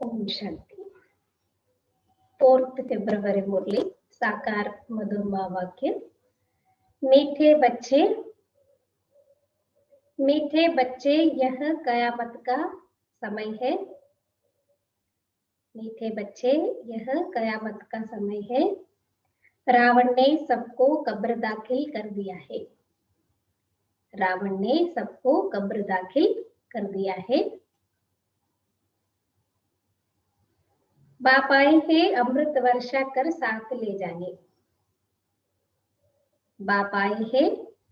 Om Shanti. 4th फरवरी मुरली साकार मधुर वाक्य। मीठे बच्चे यह कयामत का समय है। मीठे बच्चे यह कयामत का समय है। रावण ने सबको कब्र दाखिल कर दिया है। रावण ने सबको कब्र दाखिल कर दिया है। बाप आए हैं अमृत वर्षा कर साथ ले जाने। बाप आए हैं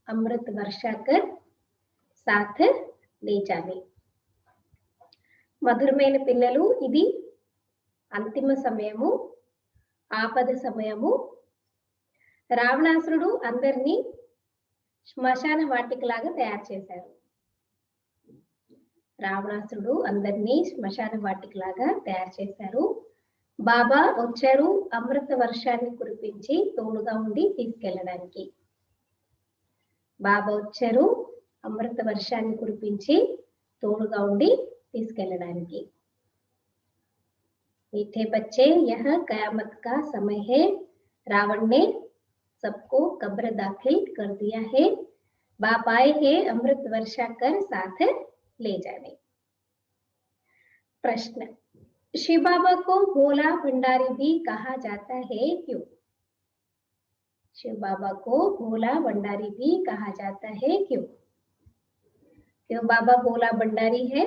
अमृत वर्षा कर साथ ले जाने। మధురమైన పిల్లలు, ఇది అంతిమ సమయము, ఆపద సమయము. రావణాసురుడు అందరినీ శ్మశాన వాటికలాగా తయారు చేశారు. రావణాసురుడు అందరినీ శ్మశాన వాటికలాగా తయారు చేశారు. బాబా వచ్చారు అమృత వర్షాన్ని కురిపించి తోడుగా ఉండి తీసుకెళ్ళడానికి. బాబా వచ్చారు అమృత వర్షాన్ని కురిపించి తోడుగా ఉండి తీసుకెళ్ళడానికి. मीठे बच्चे यह कयामत का समय है। रावण ने सबको कब्र दाखिल कर दिया है। बाप आए हैं अमृत वर्षा कर साथ ले जाने। प्रश्न, शिव बाबा को भोला भंडारी भी कहा जाता है, क्यों? शिव बाबा को भोला भंडारी भी कहा जाता है, क्यों? क्यों बाबा भोला भंडारी है?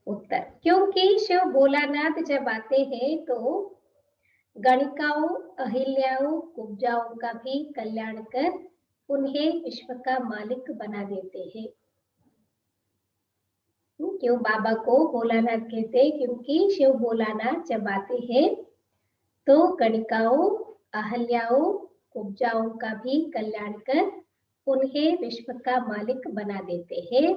उत्तर, क्योंकि शिव भोलानाथ जब आते हैं तो गणिकाओं, अहिल्याओं, कुब्जाओं का भी कल्याण कर उन्हें विश्व का मालिक बना देते हैं। क्यों बाबा को भोलानाथ कहते हैं? क्योंकि शिव भोलानाथ जब आते हैं तो गणिकाओं, अहल्याओं, कुब्जाओं का भी कल्याण कर उन्हें विश्व का मालिक बना देते हैं।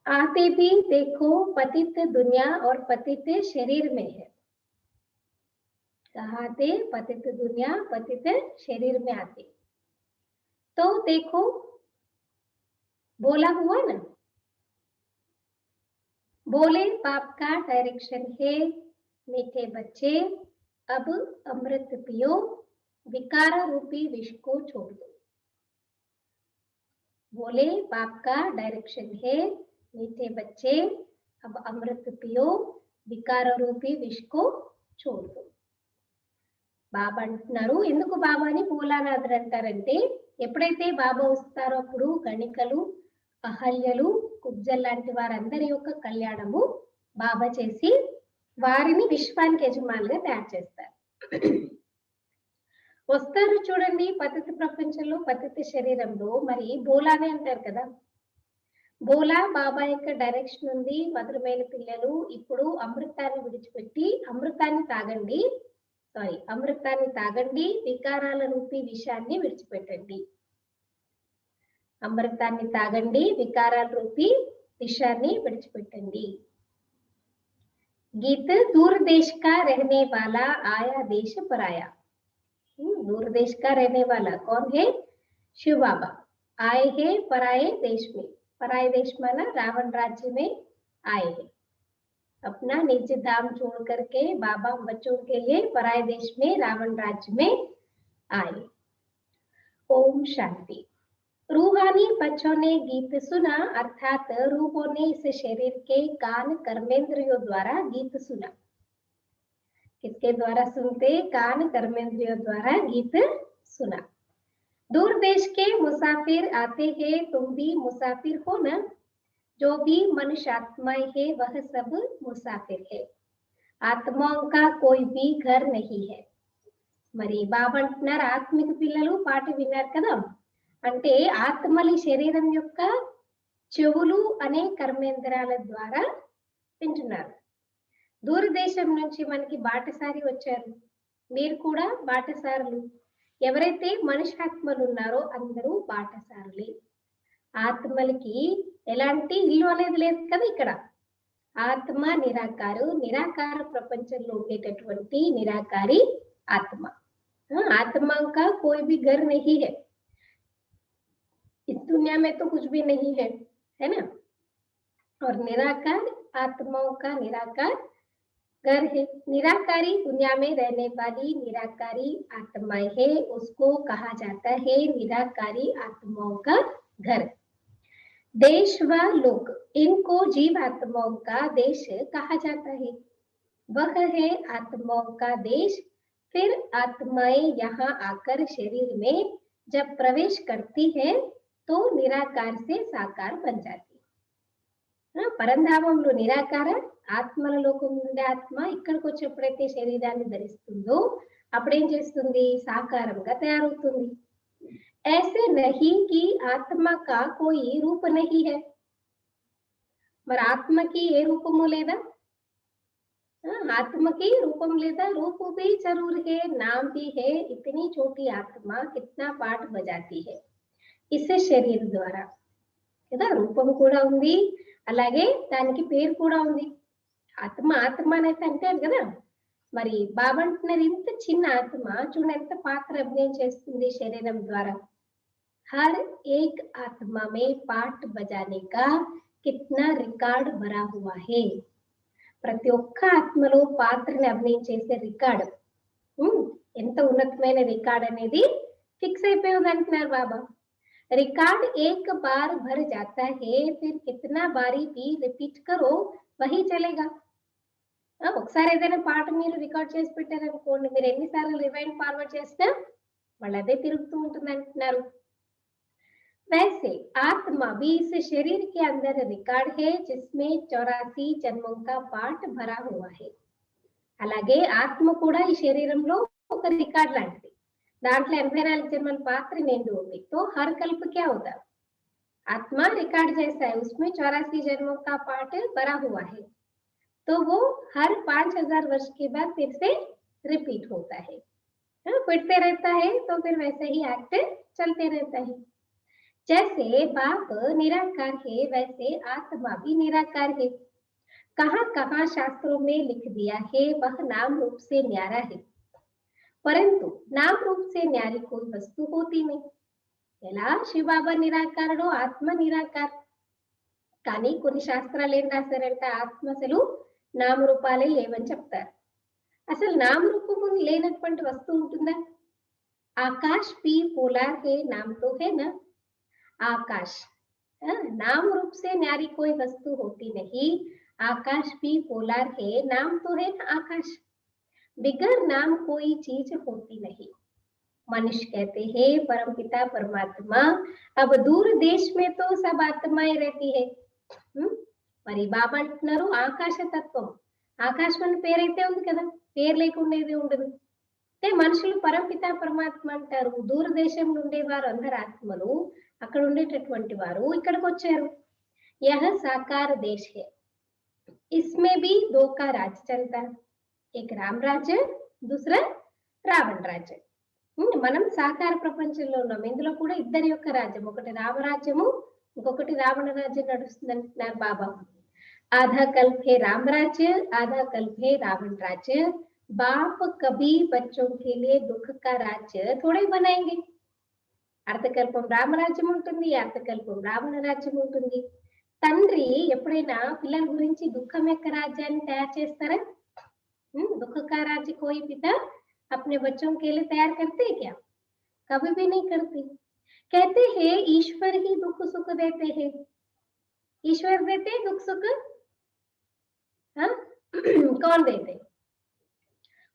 आते भी देखो पतित दुनिया और पतित शरीर में है। कहाँ आते? पतित दुनिया पतित शरीर में आते। तो देखो बोला हुआ ना, बोले बाप का डायरेक्शन है, मीठे बच्चे अब अमृत पियो, विकार रूपी विष को छोड़ दो। बोले बाप का डायरेक्शन है, मीठे बच्चे अब अमृत पियो, వికార రూపీ విష్కు చూడు. బాబా అంటున్నారు, ఎందుకు బాబాని భోలానాథుడు అంటారంటే, ఎప్పుడైతే బాబా వస్తారో అప్పుడు గణికలు, అహల్యలు, కుబ్జల్ లాంటి వారందరి యొక్క కళ్యాణము బాబా చేసి వారిని విశ్వానికి యజమానులుగా తయారు చేస్తారు. వస్తారు చూడండి పతిత ప్రపంచంలో, పతిత శరీరంలో. మరి బోలానే అంటారు కదా, బోలా బాబా యొక్క డైరెక్షన్ ఉంది. మధురమైన పిల్లలు, ఇప్పుడు అమృతాన్ని విడిచిపెట్టి అమృతాన్ని తాగండి, వికారాల రూపీ విషాన్ని విడిచిపెట్టండి. అమృతాన్ని తాగండి, వికారాల రూపీ విషాన్ని విడిచిపెట్టండి. गीत दूर देश का रहने वाला आया देश पर आया. दूर देश का रहने वाला कौन है? शिव बाबा आए हैं पराये देश में. पराये देश माना रावण राज्य में आए हैं. अपना निज धाम छोड़ करके बाबा बच्चों के लिए पराये देश में रावण राज्य में आए. ओम शांति। रूहानी बच्चों ने गीत सुना, अर्थात रूहों ने इस शरीर के कान कर्मेंद्रियों द्वारा गीत सुना. किसके द्वारा सुनते? कान कर्मेंद्रियों द्वारा गीत सुना. दूर देश के मुसाफिर आते हैं, तुम भी मुसाफिर हो ना. जो भी मनुष्य आत्माएं है वह सब मुसाफिर है. आत्माओं का कोई भी घर नहीं है. మరి బాబా అంటున్నారు, ఆత్మిక పిల్లలు పాట విన్నారు కదా, అంటే ఆత్మలి శరీరం యొక్క చెవులు అనే కర్మేంద్రాల ద్వారా వింటున్నారు. దూరదేశం నుంచి మనకి బాటసారి వచ్చారు, మీరు కూడా బాటసారులు. ఎవరైతే మనుష్యాత్మలు ఉన్నారో అందరూ బాటసారులే. ఆత్మలకి ఎలాంటి ఇల్లు అనేది లేదు కదా ఇక్కడ. ఆత్మ నిరాకార ప్రపంచంలో ఉండేటటువంటి నిరాకారి ఆత్మ. ఆత్మ కా కోయి భీ ఘర్ నహీ హై. इस दुनिया में तो कुछ भी नहीं है ना। और निराकार आत्माओं का निराकार घर है। निराकारी दुनिया में रहने वाली निराकारी आत्माएं है, उसको कहा जाता है निराकारी आत्माओं का घर। देश व लोक, इनको जीव आत्माओं का देश कहा जाता है। वह है आत्माओं का देश। फिर आत्माएं यहाँ आकर शरीर में जब प्रवेश करती है तो निराकार से साकार बन जाती है। పరంధామంలో నిరాకార ఆత్మల లోకం నుండి ఆత్మ ఇక్కడికి వచ్చి ఎప్పుడైతే శరీరాన్ని ధరిస్తుందో అప్పుడేం చేస్తుంది, సాకారంగా తయారవుతుంది। ऐसे नहीं कि आत्मा का कोई रूप नहीं है। మరి ఆత్మకి ఏ రూపము లేదా? आत्मा की रूपम लेता, रूप भी जरूर है, नाम भी है। इतनी छोटी आत्मा कितना पाठ बजाती है इस शरीर द्वारा కదా। రూపం కూడా ఉంది, అలాగే దానికి పేరు కూడా ఉంది। ఆత్మ ఆత్మ అనేది అంటారు కదా, మరి బాబా అంటున్నారు ఇంత చిన్న ఆత్మ చూడండి ఎంత పాత్ర అభినయం చేస్తుంది శరీరం ద్వారా। हर एक आत्मा में पाठ बजाने का कितना रिकॉर्ड भरा हुआ है। ప్రతి ఒక్క ఆత్మలో పాత్రని అభినయం చేసే రికార్డ్ ఎంత ఉన్నతమైన రికార్డ్ అనేది ఫిక్స్ అయిపోయింది అంటున్నారు బాబా। रिकॉर्ड एक बार भर जाता है, फिर कितना बारी भी रिपीट करो वही चलेगा। ఒకసారి ఏదైనా పాట మీరు రికార్డ్ చేసి పెట్టారనుకోండి, మీరు ఎన్నిసార్లు రివైండ్ ఫార్వర్డ్ చేసినా మళ్ళీ అదే తిరుగుతూ ఉంటుంది అంటున్నారు। वैसे आत्मा भी इस शरीर के अंदर रिकॉर्ड है जिसमें 84 जन्मों का पाठ भरा हुआ है। అలాగే ఆత్మ కూడా ఈ శరీరంలో ఒక రికార్డ్ లాంటిది, దాంట్లో 84 जन्मల పాత్ర నిండి ఉంది। तो हर कल्प क्या होता है, आत्मा रिकॉर्ड जैसा है, उसमें 84 जन्मों का पाठ भरा हुआ है। तो वो हर 5000 वर्ष के बाद फिर से रिपीट होता है, फिरते रहता है। तो फिर वैसे ही एक्ट चलते रहता है। जैसे बाप निराकार है, वैसे आत्मा भी निराकार है। कहाँ कहाँ शास्त्रों में लिख दिया है वह नाम रूप से न्यारा है, परंतु नाम रूप से न्यारी कोई वस्तु होती नहीं। ఎలా శివబాబా నిరాకారుడు, ఆత్మ నిరాకార్, కానీ కొన్ని శాస్త్రాలు ఏం రాశారంటే ఆత్మ అసలు నామరూపాలే లేవని చెప్తారు। అసలు నామరూపము లేనటువంటి వస్తువు ఉంటుందా? ఆకాశ్ भी पोलार है, नाम तो है ना आकाश। नाम रूप से न्यारी कोई वस्तु होती नहीं। आकाश भी पोलार है, नाम तो है ना आकाश। बिगर नाम कोई चीज होती नहीं। मनुष्य कहते हैं परमपिता परमात्मा, अब दूर देश में तो सब आत्माएं रहती है। మరి బాబా అంటున్నారు ఆకాశ తత్వం, ఆకాశం అని పేరైతే ఉంది కదా, పేరు లేకుండా ఏది ఉండదు। అంటే మనుషులు పరమపిత పరమాత్మ అంటారు, దూరదేశం ఉండేవారు అందరు ఆత్మలు, అక్కడ ఉండేటటువంటి వారు ఇక్కడికి వచ్చారు। यह साकार देश है, इसमें भी दो का राज्य चलता है, एक राम राज्य, दूसरा రావణ రాజ్యం। మనం సాకార ప్రపంచంలో ఉన్నాం, ఇందులో కూడా ఇద్దరి యొక్క రాజ్యం, ఒకటి రామరాజ్యము, ఇంకొకటి రావణ రాజ్యం నడుస్తుంది అంటున్నారు బాబా। आधा कल्प है राम राज्य, आधा कल्प है रावण राज्य। बाप कभी बच्चों के लिए दुख का राज्य थोड़े बनाएंगे। అర్థకల్పం రామరాజ్యం ఉంటుంది, అర్థకల్పం రావణ రాజ్యం ఉంటుంది। తండ్రి ఎప్పుడైనా పిల్లల గురించి దుఃఖం యొక్క రాజ్యాన్ని తయారు చేస్తారా? दुख का राज्य कोई पिता अपने बच्चों के लिए तैयार करते हैं क्या? कभी भी नहीं करते। कहते हैं ईश्वर ही दुख सुख देते हैं। ईश्वर देते हैं दुख सुख? हाँ कौन देते?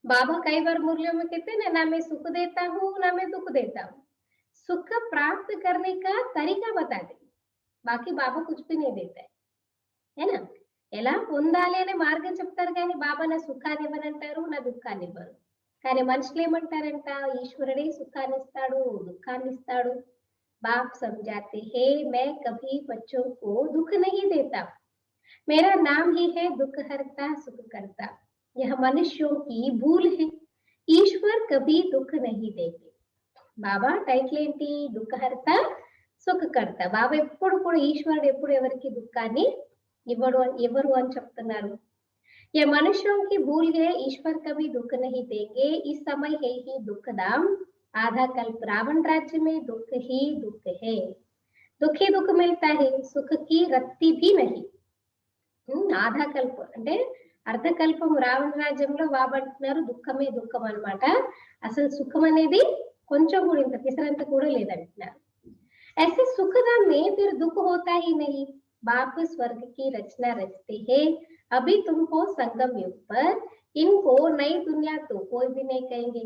बाबा कई बार मुरलियों में कहते हैं ना मैं सुख देता हूँ ना मैं दुख देता हूँ। सुख प्राप्त करने का तरीका बता दे, बाकी बाबा कुछ भी नहीं देता है ना। ఎలా పొందాలి అనే మార్గం చెప్తారు కానీ బాబా నా సుఖాన్ని ఇవ్వనంటారు, నా దుఃఖాన్ని ఇవ్వరు। కానీ మనుషులు ఏమంటారంట, ఈశ్వరుడే సుఖాన్ని ఇస్తాడు, దుఃఖాన్ని ఇస్తాడు। बाप समझाते हैं मैं कभी बच्चों को दुख नहीं देता, मेरा नाम ही है दुख हरता सुख करता। यह मनुष्यों की भूल है, ईश्वर कभी दुख नहीं देंगे। బాబా టైటిల్ ఏంటి, దుఃఖహర్త సుఖకర్త। బాబా ఎప్పుడు కూడా ఈశ్వరుడు ఎప్పుడు ఎవరికి దుఃఖాన్ని ఇవ్వరు అని చెప్తున్నారు। ये मनुष्यों की भूल है, ईश्वर कभी दुख नहीं देंगे। इस समय है ही दुख दाम, आधा कल्प रावण राज्य में दुख ही दुख है। दुख ही दुख मिलता है, सुख की रत्ती भी नहीं। ఆధాకల్పం అంటే అర్ధకల్పం రావణ రాజ్యంలో బాబంటున్నారు దుఃఖమే దుఃఖం అన్నమాట. అసలు సుఖం అనేది కొంచెం కూడా ఇంత పిసరంత కూడా లేదంటున్నారు. ऐसे सुखदा में फिर दुख होता ही नहीं। बाप स्वर्ग की रचना रचते हैं, अभी तुम हो संगम युग पर, इनको नई दुनिया तो कोई भी नहीं कहेंगे।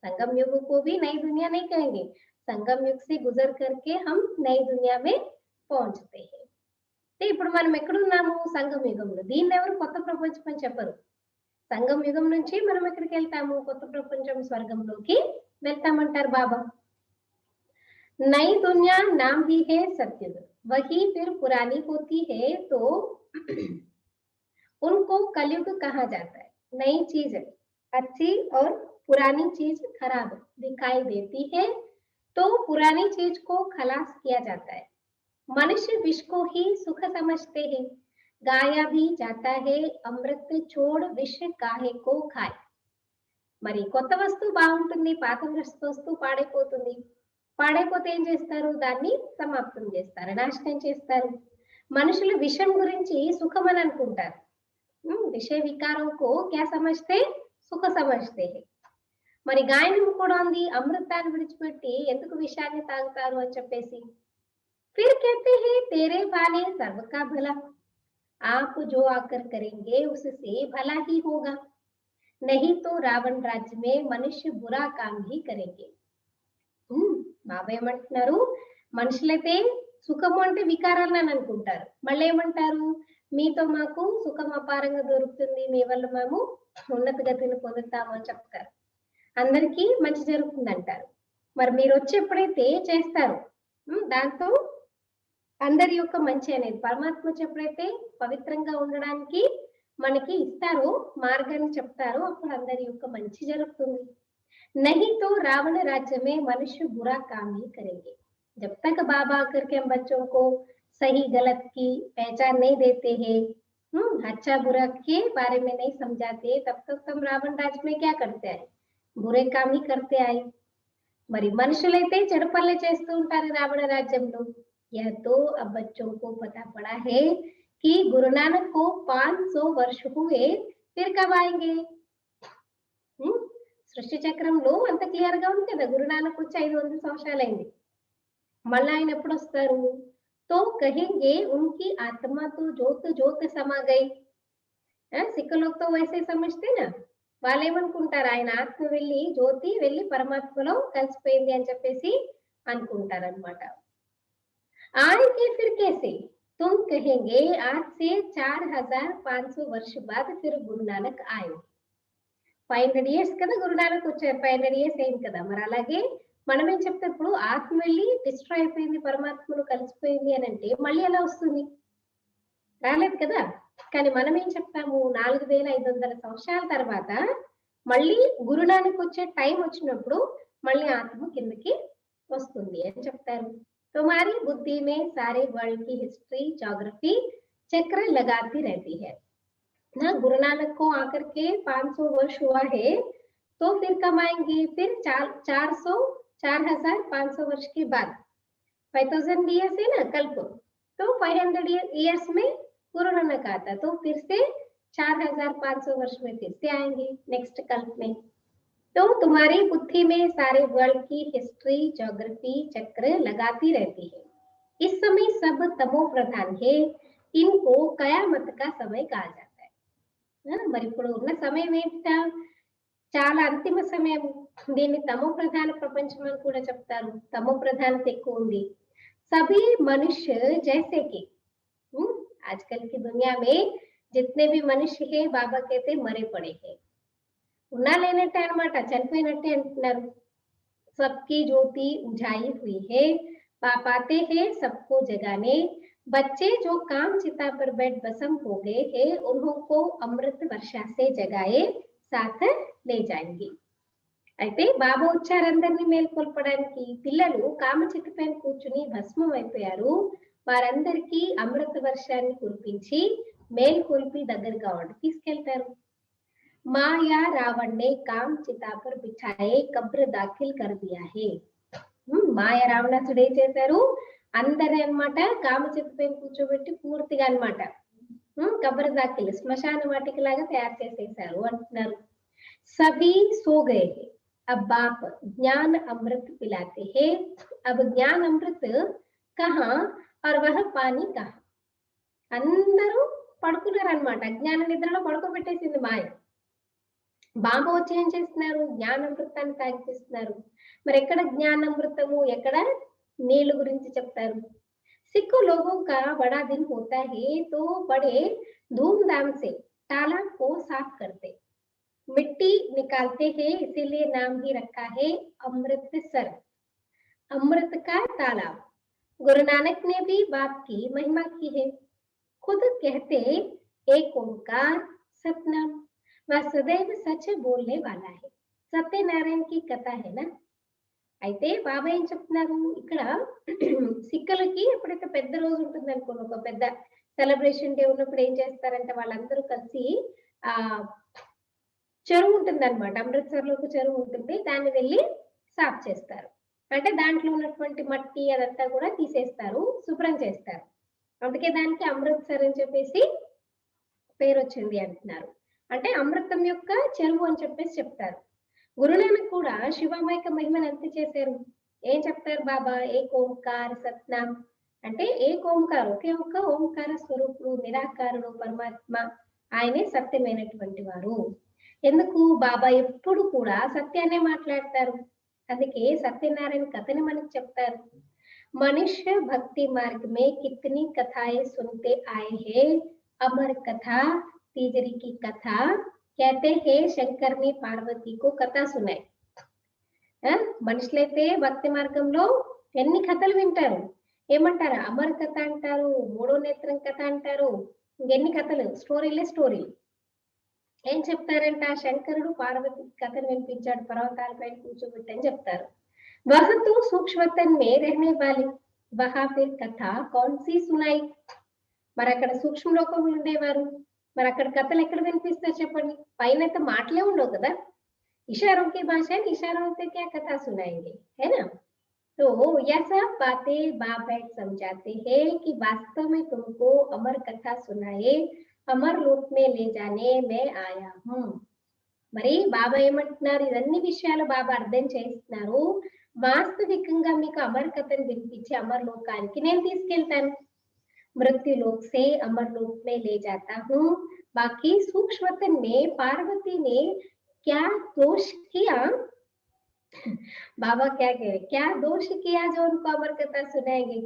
संगम युग को भी नई दुनिया नहीं कहेंगे, संगम युग से गुजर करके हम नई दुनिया में पहुंचते हैं। ఇప్పుడు మనం ఎక్కడున్నాము సంగం యుగంలో, దీన్ని ఎవరు కొత్త ప్రపంచం అని చెప్పరు. సంగం యుగం నుంచి మనం ఎక్కడికి వెళ్తాము, కొత్త ప్రపంచం స్వర్గంలోకి వెళ్తామంటారు బాబా. नई दुनिया नाम ही है सत्युग, वही फिर पुरानी होती है तो उनको कलयुग कहा जाता है। नई चीज अच्छी और पुरानी चीज खराब दिखाई देती है तो पुरानी चीज को खलास किया जाता है। मनुष्य विष को ही सुख समझते हैं, गाया भी जाता है अमृत छोड़ विष काहे को खाए। మరి కొత్త వస్తువు బాగుంటుంది, పాత వస్తువు పాడైపోతుంది. పాడైపోతే ఏం చేస్తారు, దాన్ని సమాప్తం చేస్తారు, నాశనం చేస్తారు. మనుషులు విషం గురించి సుఖం అని అనుకుంటారు. విషయ వికారంకు క్యా సమజ్తే సుఖ సమజ్తే. మరి గాయనం కూడా ఉంది, అమృతాన్ని విడిచిపెట్టి ఎందుకు విషాన్ని తాగుతారు అని చెప్పేసి. फिर कहते हैं तेरे वाले सर्व का भला, आप जो आकर करेंगे उससे भला ही होगा, नहीं तो रावण राज्य में मनुष्य बुरा काम ही करेंगे। బాబా ఏమంటున్నారు, మనుషులైతే సుఖము అంటే వికారాలను అని అనుకుంటారు. మళ్ళీ ఏమంటారు, మీతో మాకు సుఖం అపారంగా దొరుకుతుంది, మీ వల్ల మేము ఉన్నత గతిని పొందుతాము అని చెప్తారు. అందరికీ మంచి జరుగుతుంది అంటారు. మరి మీరు వచ్చి ఎప్పుడైతే చేస్తారు, దాంతో అందరి యొక్క మంచి అనేది పరమాత్మ ఎప్పుడైతే పవిత్రంగా ఉండడానికి మనకి ఇస్తారో, మార్గాన్ని చెప్తారో, అప్పుడు అందరి యొక్క మంచి జరుగుతుంది. नहीं तो रावण राज्य में मनुष्य बुरा काम ही करेंगे। जब तक बाबा आकर के हम बच्चों को सही गलत की पहचान नहीं देते हैं, अच्छा बुरा के बारे में नहीं समझाते, तब तक हम रावण राज्य में क्या करते हैं, बुरे काम ही करते आए। మరి మనుషులైతే చెడు పనులు చేస్తూ ఉంటారు రావణ రాజ్యంలో. यह तो अब बच्चों को पता पड़ा है कि गुरु नानक को 500 वर्ष हुए, फिर कब आएंगे। సృష్టి చక్రంలో అంత క్లియర్ గా ఉంది కదా, గురునానక్ వచ్చి 500 సంవత్సరాలైంది, మళ్ళీ ఆయన ఎప్పుడు వస్తారు. తో కహెంగే ఉన్కి ఆత్మ తో జ్యోత్ జ్యోత్ సమా గయి. సిక్ లోగ్ తో వైసే సమజ్తే నా, వాళ్ళు ఏమనుకుంటారు, ఆయన ఆత్మ వెళ్ళి జ్యోతి వెళ్ళి పరమాత్మలో కలిసిపోయింది అని చెప్పేసి అనుకుంటారు అనమాట. ఆయేంగే ఫిర్ కేసే తుమ్ కహెంగే आज से 4500 वर्ष बाद फिर गुरु नानक आए. 500 ఇయర్స్ కదా గురునానక్ వచ్చారు, 500 ఇయర్స్ అయింది కదా. మరి అలాగే మనం ఏం చెప్తే, ఇప్పుడు ఆత్మ వెళ్ళి డిస్ట్రాయ్ అయిపోయింది, పరమాత్మను కలిసిపోయింది అని అంటే మళ్ళీ ఎలా వస్తుంది, రాలేదు కదా. కానీ మనం ఏం చెప్తాము, 4500 సంవత్సరాల తర్వాత మళ్ళీ గురునానక్ వచ్చే టైం వచ్చినప్పుడు మళ్ళీ ఆత్మ కిందకి వస్తుంది అని చెప్తారు. तुम्हारी बुद्धि में सारे वर्ल्ड की हिस्ट्री ज्योग्राफी चक्र लगाती रहती है ना। गुरु नानक को आकर के 500 वर्ष हुआ है, तो फिर कब आएंगे, फिर 4500 वर्ष के बाद 5000 ईयर्स है ना कल्प, तो 500 ईयर्स में गुरु नानक आता, तो फिर से 4500 वर्ष में फिर से आएंगे नेक्स्ट कल्प में। तो तुम्हारी बुद्धि में सारे वर्ल्ड की हिस्ट्री ज्योग्राफी चक्र लगाती रहती है। इस समय सब तमो प्रधान है, इनको कयामत का समय कहा जाता है। మరి ఇప్పుడు ఉన్న సమయం ఏంట, చాలా అంతిమ సమయం. దీన్ని తమో ప్రధాన ప్రపంచం అని కూడా చెప్తారు, తమో ప్రధానత ఎక్కువ ఉంది. सभी मनुष्य जैसे कि आजकल की दुनिया में जितने भी मनुष्य है, बाबा कहते मरे पड़े हैं, ఉన్నా లేనట్టే అనమాట, చనిపోయినట్టే అంటున్నారు. सबकी ज्योति उजाई हुई है, बाप आते हैं सबको जगाने, बच्चे जो काम चिता पर बैठ भस्म हो गए हैं, उनको अमृत वर्षा से जगाए साथ ले जाएंगे. అయితే బాబా వచ్చారు అందరినీ మేల్కొల్పడానికి. పిల్లలు కామచిత పైన కూర్చుని భస్మం అయిపోయారు, వారందరికీ అమృత వర్షాన్ని కురిపించి మేల్కొల్పి దగ్గరగా వాడు తీసుకెళ్తారు. माया रावण ने काम चिता पर बिछाए कब्र दाखिल कर दिया है. మాయ రావణాసుడు ఏం చేశారు, అందరి అన్నమాట కామ చెట్టు పైన కూర్చోబెట్టి పూర్తిగా అన్నమాట కబర్ దాఖిల్ శ్మశాన వాటిక లాగా తయారు చేసేసారు అంటున్నారు. सभी सो गए हैं, अब बाप ज्ञान अमृत पिलाते हैं, अब ज्ञान अमृत कहाँ और वह पानी कहाँ. అందరూ పడుకున్నారన్నమాట. అజ్ఞాన నిద్రలో పడుకోబెట్టేసింది మాయ. బాబా వచ్చి ఏం చేస్తున్నారు? జ్ఞానామృతాన్ని తాగిపిస్తున్నారు. మరి ఎక్కడ జ్ఞానామృతము, ఎక్కడ నీళ్లు గురించి చెప్తారు. सिख लोगों का बड़ा दिन होता है तो बड़े धूमधाम से तालाब को साफ करते, मिट्टी निकालते हैं, इसीलिए नाम ही रखा है अमृतसर, अमृत का तालाब. गुरु नानक ने भी बाप की महिमा की है. खुद कहते एक ओंकार सतनाम, वह सदैव सच बोलने वाला है. సత్యనారాయణ की कथा है ना. అయితే బాబా ఏం చెప్తున్నారు ఇక్కడ, సిక్కులకి ఎప్పుడైతే పెద్ద రోజు ఉంటుంది అనుకోండి, ఒక పెద్ద సెలబ్రేషన్ డే ఉన్నప్పుడు ఏం చేస్తారంటే వాళ్ళందరూ కలిసి ఆ చెరువు ఉంటుంది అనమాట. అమృత్సర్ లో ఒక చెరువు ఉంటుంది, దాన్ని వెళ్ళి సాఫ్ చేస్తారు. అంటే దాంట్లో ఉన్నటువంటి మట్టి అదంతా కూడా తీసేస్తారు, శుభ్రం చేస్తారు. అందుకే దానికి అమృత్సర్ అని చెప్పేసి పేరు వచ్చింది అంటున్నారు. అంటే అమృతం యొక్క చెరువు అని చెప్పేసి చెప్తారు. గురునానక్ కూడా శివామాయిక మహిమను ఎంత చేశారు? ఏం చెప్తారు బాబా? ఏక్ ఓంకార్ సత్నాం అంటే ఏక్ ఓంకార్, ఒకే ఒక్క ఓంకార స్వరూపుడు, నిరాకారుడు పరమాత్మ, ఆయనే సత్యమైనటువంటి వారు. ఎందుకు? బాబా ఎప్పుడు కూడా సత్యాన్నే మాట్లాడతారు. అందుకే సత్యనారాయణ కథని మనకు చెప్తారు. మనుష్య భక్తి మార్గ మే కితనీ కథాయే సునతే ఆయే హే, అమర్ కథా तीजरी की कथा कहते हैं शंकर ने पार्वती को कथा सुनाई. మనుషులైతే భక్తి మార్గంలో ఎన్ని కథలు వింటారు. ఏమంటారు? అమర్ కథ అంటారు, మూడో నేత్రం కథ అంటారు, ఇంకెన్ని కథలు, స్టోరీలే స్టోరీ. ఏం చెప్తారంట? శంకరుడు పార్వతి కథను వినిపించాడు, పర్వతాల పైన కూర్చోబెట్టి అని చెప్తారు. वह तो सूक्ष्मतन में रहने वाली, वहां फिर कथा कौन सी सुनाई. మరి అక్కడ సూక్ష్మ లోకంలో ఉండేవారు, మరి అక్కడ కథలు ఎక్కడ వినిపిస్తారు చెప్పండి? పైన అయితే మాటలే ఉండవు కదా. इशारों की भाषा, इशारों से क्या कथा सुनाएंगे, है ना. तो यह सब बातें बाप बैठ समझाते हैं कि वास्तव में तुमको अमर कथा सुनाए, अमर लोक में ले जाने मैं आया हूँ. మరి బాబా ఏమంటున్నారు? ఇవన్నీ విషయాలు బాబా అర్థం చేస్తున్నారు. వాస్తవికంగా మీకు అమర్ కథను వినిపించి అమర్ లోకానికి నేను తీసుకెళ్తాను. मृत्यु लोक से अमर लोक में ले जाता हूँ. बाकी सूक्ष्मतन में पार्वती ने क्या दोष किया, बाबा क्या कह रहे, क्या दोष किया जो उनको अमर कथा सुनाएंगे.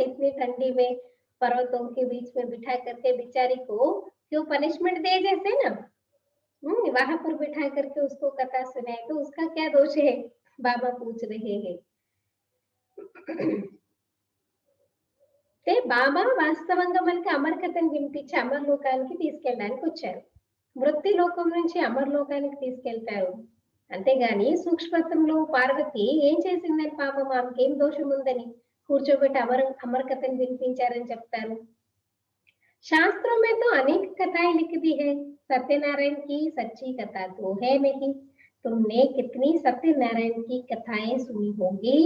इतनी ठंडी में पर्वतों के बीच में बिठा करके बेचारी को क्यों पनिशमेंट दे जैसे ना, वहां पर बिठा करके उसको कथा सुनाए, तो उसका क्या दोष है, बाबा पूछ रहे हैं. బాబా వాస్తవంగా మనకి అమర్ కథను వినిపించి అమర్ లోకానికి తీసుకెళ్ళడానికి వచ్చారు. మృత్యు లోకం నుంచి అమర్ లోకానికి తీసుకెళ్తారు. అంతేగాని సూక్ష్మతంలో పార్వతి ఏం చేసిందని, పాపం ఆమెకి ఏం దోషం ఉందని కూర్చోబెట్టి అమర్ కథను వినిపించారని చెప్తారు. शास्त्रों में तो अनेक कथाएं लिख दी है, सत्यनारायण की सच्ची कथा तो है नहीं. तुमने कितनी सत्यनारायण की कथाएं सुनी होगी.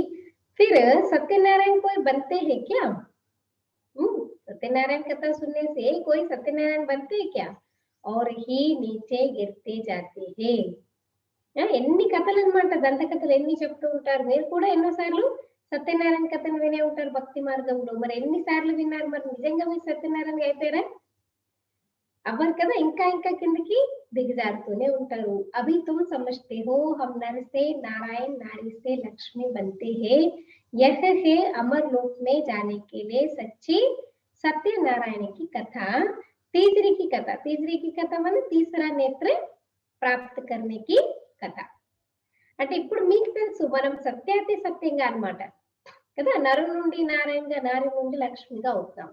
फिर सत्यनारायण कोई बनते हैं क्या? सत्यनारायण कथा सुनने से कोई सत्यनारायण बनते हैं क्या? और ही नीचे गिरते जाते हैं. ఎన్ని కథలు అన్నమాట, దంత కథలు ఎన్ని చెప్తూ ఉంటారు. మీరు కూడా ఎన్నోసార్లు సత్యనారాయణ కథను వినే ఉంటారు భక్తి మార్గంలో. మరి ఎన్నిసార్లు విన్నారు? మరి నిజంగా మీరు సత్యనారాయణ అయిపోయారా? అవ్వరు కదా, ఇంకా ఇంకా కిందకి దిగజారుతూనే ఉంటారు. అభి తుమ్ సమझते हो हम नर से नारायण, नारी से लक्ष्मी बनते हैं. यह है अमर लोक में जाने के लिए सच्ची सत्यनारायण की कथा. तीसरी की कथा, तीसरी की कथा माने तीसरा नेत्र प्राप्त करने की కథ. అంటే ఇప్పుడు మీకు తెలుసు మనం సత్యాతి సత్యంగా అన్నమాట కదా, నరు నుండి నారాయణగా, నారి నుండి లక్ష్మిగా అవుతాం.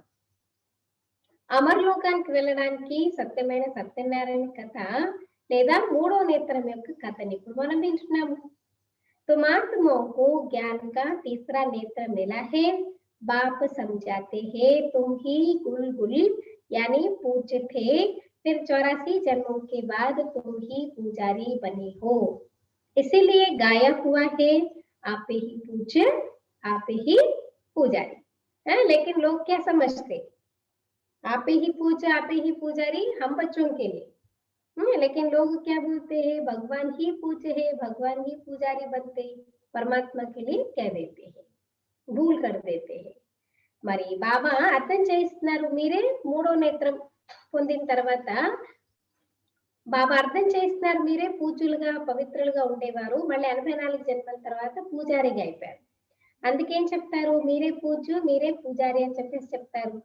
అమర్లోకానికి వెళ్ళడానికి సత్యమైన సత్యనారాయణ కథ లేదా మూడో నేత్రం యొక్క కథని ఇప్పుడు మనం వింటున్నాము. तुम आत्माओं को ज्ञान का तीसरा नेत्र मिला है. बाप समझाते हैं तुम ही गुल यानी पूज्य थे, फिर 84 जन्मों के बाद तुम ही पुजारी बने हो. इसीलिए गाया हुआ है आप ही पूज्य, आप ही पुजारी. है, लेकिन लोग क्या समझते, आप ही पूजा, आप ही पुजारी, हम बच्चों के लिए। लेकिन लोग क्या बोलते हैं, भगवान ही पूजे है, भगवान ही पुजारी बनते, परमात्मा के लिए कह देते हैं, भूल कर देते हैं। మరి బాబా అర్థం చేస్తున్నారు, మీరే మూడో నేత్రం పొందిన తర్వాత బాబా అర్థం చేస్తున్నారు, మీరే పూజలుగా పవిత్రులుగా ఉండేవారు, మళ్ళీ 84 జన్మల తర్వాత పూజారిగా అయిపోయారు. అందుకేం చెప్తారు, మీరే పూజు మీరే పూజారి అని చెప్పేసి చెప్తారు.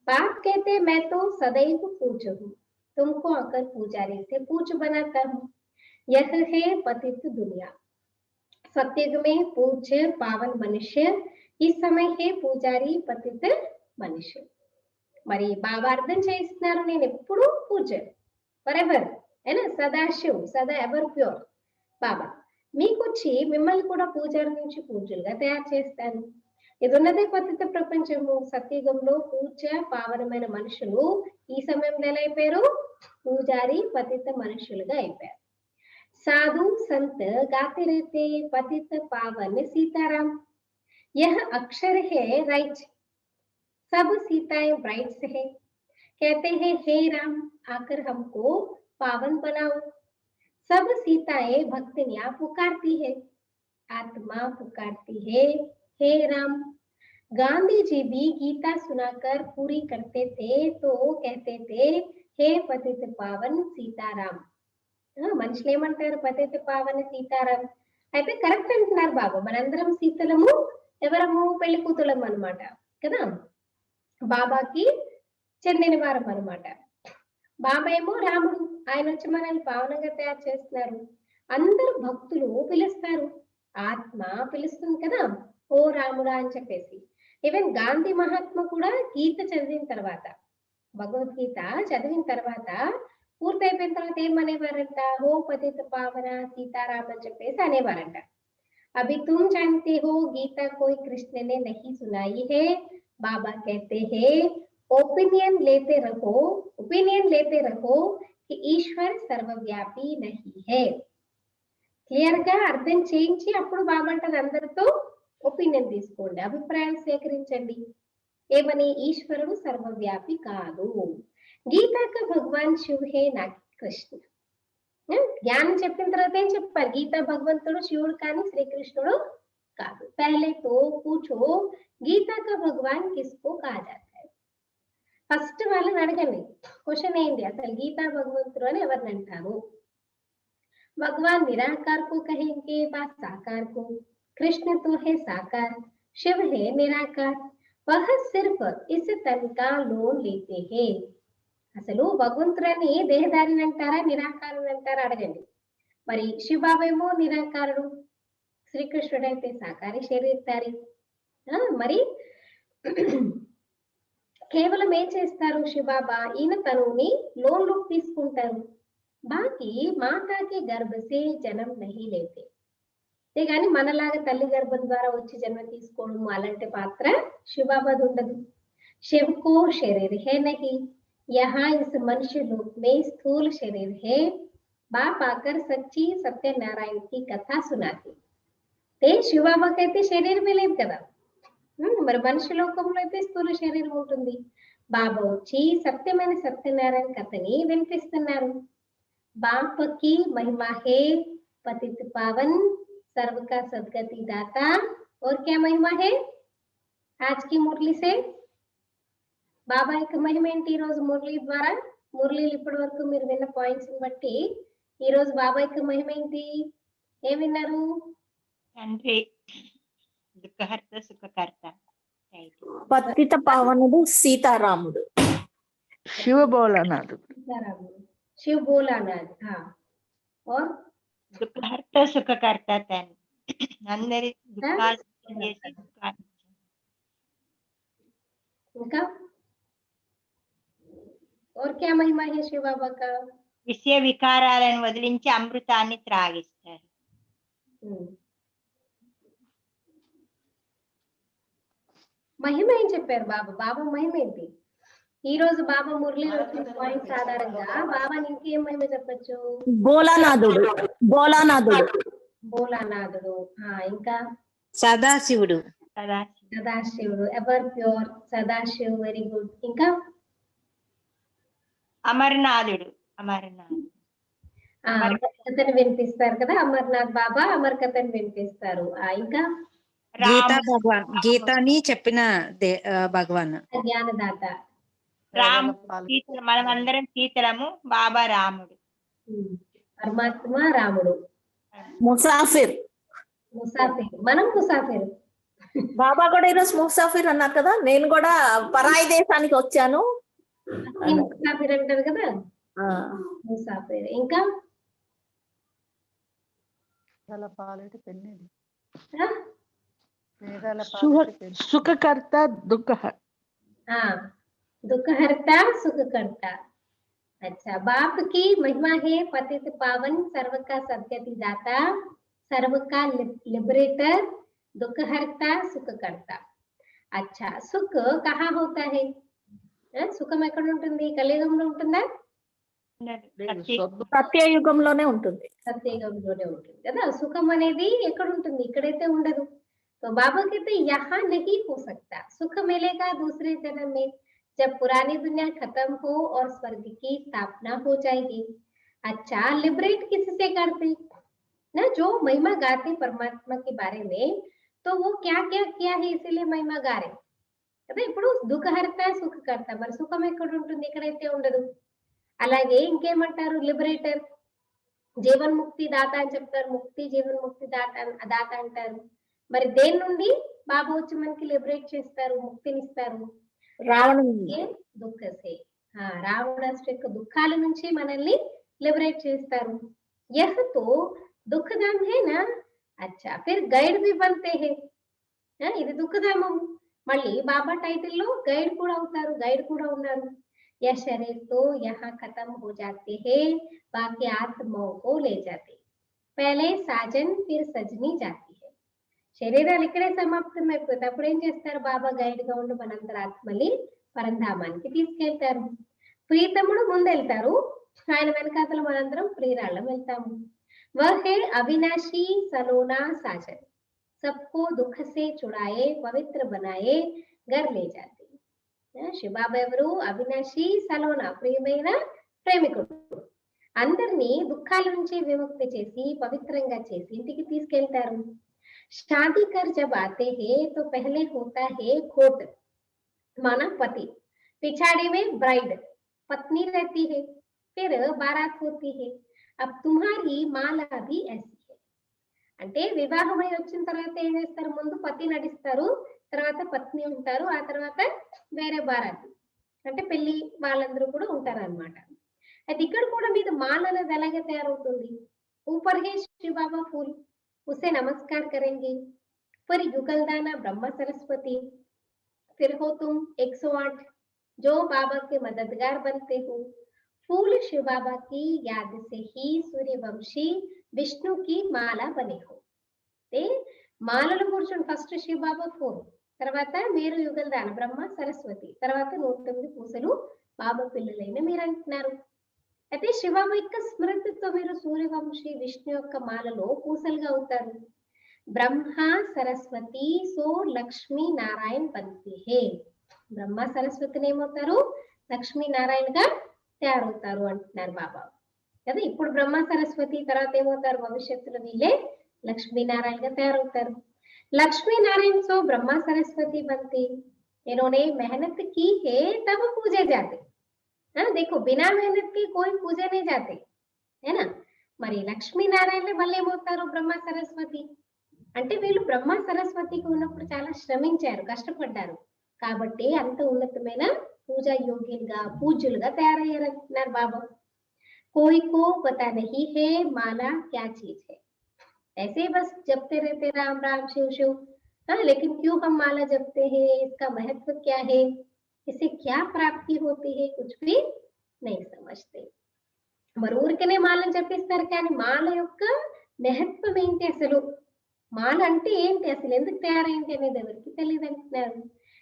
बाप कहते मैं तो सदैव पूज हूँ, तुमको आकर पुजारी से पूज बनाता हूँ। यह है पतित दुनिया, सत्युग में पूज्य पावन मनुष्य, इस समय है పూజారి పతిత మనుష్య. మరి బాబా అర్థం చేస్తున్నారు, నేను ఎప్పుడు పూజ, ఫర్ ఎవర్, సదాశివ్, సదా ఎవర్ ప్యూర్ బాబా. మీకు వచ్చి మిమ్మల్ని కూడా పూజారి నుంచి పూజలుగా తయారు చేస్తాను. ఇది ఉన్నదే పతిత ప్రపంచము. సత్యుగంలో పూజ పావనమైన మనుషులు ఈ సమయంలో ఎలా అయిపోయారు, పూజారి పతిత మనుషులుగా అయిపోయారు. साधु संत गाते रहते पतित पावन सीताराम, यह अक्षर है राइट, सब सीताएं ब्राइट्स है, कहते हैं हे राम आकर हमको पावन बनाओ। सब सीताएं भक्तियां पुकारती है, आत्मा पुकारती है हे राम। गांधी जी भी गीता सुनाकर पूरी करते थे तो कहते थे हे पतित पावन सीताराम. మనుషులు ఏమంటారు, పతిత పావన సీతారాం. అయితే కరెక్ట్ అంటున్నారు బాబా, మనందరం సీతలము, ఎవరము, పెళ్లి కూతులము అనమాట కదా, బాబాకి చెందిన వారం అనమాట. బాబా ఏమో రాముడు, ఆయన వచ్చి మనల్ని పావనంగా తయారు చేస్తున్నారు. అందరు భక్తులు పిలుస్తారు, ఆత్మ పిలుస్తుంది కదా, ఓ రాముడా అని చెప్పేసి. ఈవెన్ గాంధీ మహాత్మ కూడా గీత చదివిన తర్వాత, భగవద్గీత చదివిన తర్వాత పూర్తయిపోయిన తర్వాత ఏమనేవారంట, హో పతిత పావన సీతారాం అని చెప్పేసి అనేవారంట. అభి తుమ్ జానతే హో గీతా కోई कृष्ण ने नहीं सुनाई है, बाबा कहते हैं ओपिनियन लेते रहो कि ईश्वर सर्वव्यापी नहीं है. క్లియర్ గా అర్థం చేయించి అప్పుడు బాబా అంటారు, అందరితో ఒపీనియన్ తీసుకోండి, అభిప్రాయం సేకరించండి. ఏమని, ఈశ్వరుడు సర్వవ్యాపి కాదు. గీతా కా భగవాన్ శివ హే నా కృష్ణ. జ్ఞానం చెప్పిన తర్వాత ఏం చెప్పారు, గీతా భగవంతుడు శివుడు కానీ శ్రీకృష్ణుడు కాదు. పహలే తో పూछो గీతా కా భగవాన్ కిస్కో కహా జాతా హై. ఫస్ట్ వాళ్ళని అడగండి, క్వశ్చన్ ఏంటి, అసలు గీతా భగవంతుడు అని ఎవరిని అంటారు. भगवान निराकार को कहेंगे बा साकार को, कृष्ण तो है साकार, शिव है निराकार, वह सिर्फ इस तन का लोन लेते हैं. అసలు భగవంతుడని దేహదారిని అంటారా నిరాకారుని అంటారా అడగండి. మరి శివబాబా ఏమో నిరాకారుడు, శ్రీకృష్ణుడు అయితే సాకారి శరీరధారి. మరి కేవలం ఏం చేస్తారు శివబాబా, ఈయన తనుని లోన్ లోకి తీసుకుంటారు. బాకి మాతాకి గర్భసే జన్మ నహీ లేతే. కానీ మనలాగా తల్లి గర్భం ద్వారా వచ్చి జన్మ తీసుకోవడం అలాంటి పాత్ర శివబాబాది ఉండదు. శివకో శరీర్ హే నహీ, यहाँ इस मनुष्य लोक में स्थूल शरीर है, बाप आकर सच्ची सत्यनारायण की कथा सुनाते. ते శివబాబాకి అయితే శరీరమే లేదు కదా, మరి మనుష్య లోకంలో అయితే స్థూల శరీరం ఉంటుంది. బాబా వచ్చి సత్యమైన సత్యనారాయణ కథని వినిపిస్తున్నారు. बाप की महिमा है पतित पावन सर्व का सदगति दाता. और क्या महिमा है आज की मुरली से, బాబా యొక్క మహిమ ఏంటి ఈ రోజు మురళి ద్వారా, మురళీలు ఇప్పటి వరకు మీరు విన్న పాయింట్స్ బట్టి ఈ రోజు బాబా యొక్క మహిమ ఏంటి, ఏం విన్నారు, తండ్రి దుఃఖహర్త సుఖకర్త, పతిత పావనుడు సీతారాముడు, शिव भोलानाथ, शिव भोलानाथ. और దుఃఖహర్త సుఖకర్త తండ్రి, అందరి దుఃఖాలు చేసి ఇంకా और क्या महिमा है शिव बाबा का, విషయ వికారాలను వదిలించి అమృతాన్ని త్రాగిస్తారు. మహిమ ఏం చెప్పారు బాబా, బాబా మహిమ ఏంటి ఈ రోజు బాబా మురళిలో వచ్చిన పాయింట్స్ ఆధారంగా బాబా ఇంకేం మహిమ చెప్పచ్చు, భోలానాథుడు, భోలానాథుడు, భోలానాథుడు. ఇంకా సదాశివుడు, సదాశివ సదాశివుడు, ever pure Sadashiv, very good. ఇంకా అమర్నాథుడు అమర్నాథ్ అమర్ కథను వినిపిస్తారు కదా, అమర్నాథ్ బాబా అమర్ కథను వినిపిస్తారు. ఇంకా గీతా రాముడు భగవాన్ గీతాని చెప్పిన భగవాన్ జ్ఞానదాత. రాముడు సీత మనమందరం సీతలము, బాబా రాముడు. పరమాత్మ రాముడు. ముసాఫిర్. ముసాఫిర్, మనం ముసాఫిర్. బాబా కూడా ఈరోజు ముసాఫిర్ అన్నారు కదా, నేను కూడా పరాయి దేశానికి వచ్చాను. ముసాఫిర్ అంటారు కదా, ఆ, ముసాఫిర్. ఇంకా ఆ? సుఖకర్త దుఃఖ हाँ, दुखहर्ता सुखकर्ता. अच्छा, बाप की महिमा है पतित पावन, सर्व का सद्गति दाता, सर्व का लिबरेटर, दुखहर्ता सुखकर्ता. अच्छा, सुख कहाँ होता है? సుఖం ఎక్కడ ఉంటుంది? కలియుగంలో ఉంటుందా? సత్యయుగంలోనే ఉంటుంది. సత్యయుగంలోనే ఉంటుంది కదా. సుఖం అనేది ఎక్కడ ఉంటుంది? ఇక్కడైతే ఉండదు. तो बाबा कहते यहाँ नहीं हो सकता, सुख मिलेगा दूसरे जन्म में, जब पुरानी दुनिया खत्म हो और स्वर्ग की स्थापना हो जाएगी. अच्छा, लिबरेट किससे करते ना, जो महिमा गाते परमात्मा के बारे में, तो वो क्या क्या किया है इसीलिए महिमा गा रहे కదా. ఇప్పుడు దుఃఖహర్త సుఖకర్త, మరి సుఖం ఎక్కడ ఉంటుంది? ఇక్కడైతే ఉండదు. అలాగే ఇంకేమంటారు? లిబరేటర్, జీవన్ముక్తి దాత అని చెప్తారు. ముక్తి జీవన్ముక్తి దాత అంటారు. మరి దేని నుండి బాబా వచ్చి మనకి లిబరేట్ చేస్తారు, ముక్తినిస్తారు? రావణుని దుఃఖసే, రావణాసుడి యొక్క దుఃఖాల నుంచి మనల్ని లిబరేట్ చేస్తారు. యహ్ తో దుఃఖధామ్ హే నా. అచ్చా, ఫిర్ గైడ్ భీ బంతే హే. ఇది దుఃఖధామం. మళ్ళీ బాబా టైటిల్ లో గైడ్ కూడా అవుతారు, గైడ్ కూడా ఉన్నారు. యహ్ శరీర్ తో యహా ఖతం హో జాతే హే, బాకీ ఆత్మో కో లే జాతే, పహలే సాజన్ ఫిర్ సజనీ జాతి హే. శరీరాలు ఇక్కడే సమాప్తం అయిపోతుంది. అప్పుడు ఏం చేస్తారు? బాబా గైడ్ గా ఉండి మనందరి ఆత్మని పరంధామానికి తీసుకెళ్తారు. ప్రీతముడు ముందెళ్తారు, ఆయన వెనకాతల మనందరం ప్రియురాళ్ళం వెళ్తాము. వహ్ హే అవినాశి సలోనా సాజన్, సబ్కో దుఃఖ సే చుడాయే, పవిత్ర బనాయే, గర్ లే జాతే. శివబాబా ఎవరు? అవినాశి సలోనా, ప్రియమైన ప్రేమికుడు. అందరినీ దుఃఖాల నుంచి విముక్తి చేసి పవిత్రంగా చేసి ఇంటికి తీసుకెళ్తారు. शादी कर जब आते हैं तो पहले होता है खोट, माना पति, पिछाड़ी में ब्राइड पत्नी रहती है, फिर बारात होती है. अब तुम्हारी माला भी ऐसी है. అంటే వివాహమై వచ్చిన తర్వాత ఏం చేస్తారు? ముందు పతి నడిస్తారు, తర్వాత పత్ని ఉంటారు, ఆ తర్వాత వేరే బారాత్ అంటే పెళ్లి వాళ్ళందరూ కూడా ఉంటారు అన్నమాట. అయితే ఇక్కడ కూడా మీద మాల అనేది ఎలాగే తయారవుతుంది? ऊपर है शिव बाबा फूल, उसे नमस्कार करेंगे. फिर युगलदाना ब्रह्मा सरस्वती, फिर हो तुम 108 जो बाबा के मददगार बनते हो. फूल शिव बाबा की याद से ही सूर्यवंशी विष्णु की माला बने हो. మాలలో కూర్చొని ఫస్ట్ శివ బాబా ఫోన్, తర్వాత మీరు యుగలదాన బ్రహ్మ సరస్వతి, తర్వాత 109 పూసలు బాబా పిల్లలైన మీరు అంటున్నారు. అయితే శివబాబా యొక్క స్మృతితో మీరు సూర్యవంశీ విష్ణు యొక్క మాలలో పూసలుగా అవుతారు. బ్రహ్మ సరస్వతి సో లక్ష్మీ నారాయణ బంతి హే. బ్రహ్మ సరస్వతిని ఏమవుతారు? లక్ష్మీ నారాయణగా తయారవుతారు అంటున్నారు బాబా కదా. ఇప్పుడు బ్రహ్మ సరస్వతి తర్వాత ఏమవుతారు? భవిష్యత్తులో వీళ్ళే లక్ష్మీ నారాయణగా తయారవుతారు. లక్ష్మీ నారాయణ సో బ్రహ్మ సరస్వతి బంతి, इन्होंने मेहनत की है तब पूजे जाते. देखो बिना मेहनत के कोई पूजे नहीं जाते है ना. మరి లక్ష్మీనారాయణ మళ్ళీ ఏమవుతారు? బ్రహ్మ సరస్వతి. అంటే వీళ్ళు బ్రహ్మ సరస్వతికి ఉన్నప్పుడు చాలా శ్రమించారు, కష్టపడ్డారు కాబట్టి అంత ఉన్నతమైన పూజా యోగ్యులుగా పూజ్యులుగా తయారయ్యారంటున్నారు బాబా. कोई को पता नहीं है माला क्या चीज है, ऐसे बस जपते रहते राम राम शिव शिव. लेकिन क्यों हम माला जपते हैं, इसका महत्व क्या है, इससे क्या प्राप्ति होती है, कुछ भी नहीं समझते. మరి ఊరికనే మాలను చెప్పిస్తారు కానీ మాల యొక్క మహత్వం ఏంటి, అసలు మాల అంటే ఏంటి, అసలు ఎందుకు తయారైంది అనేది ఎవరికి తెలియదు అంటున్నారు.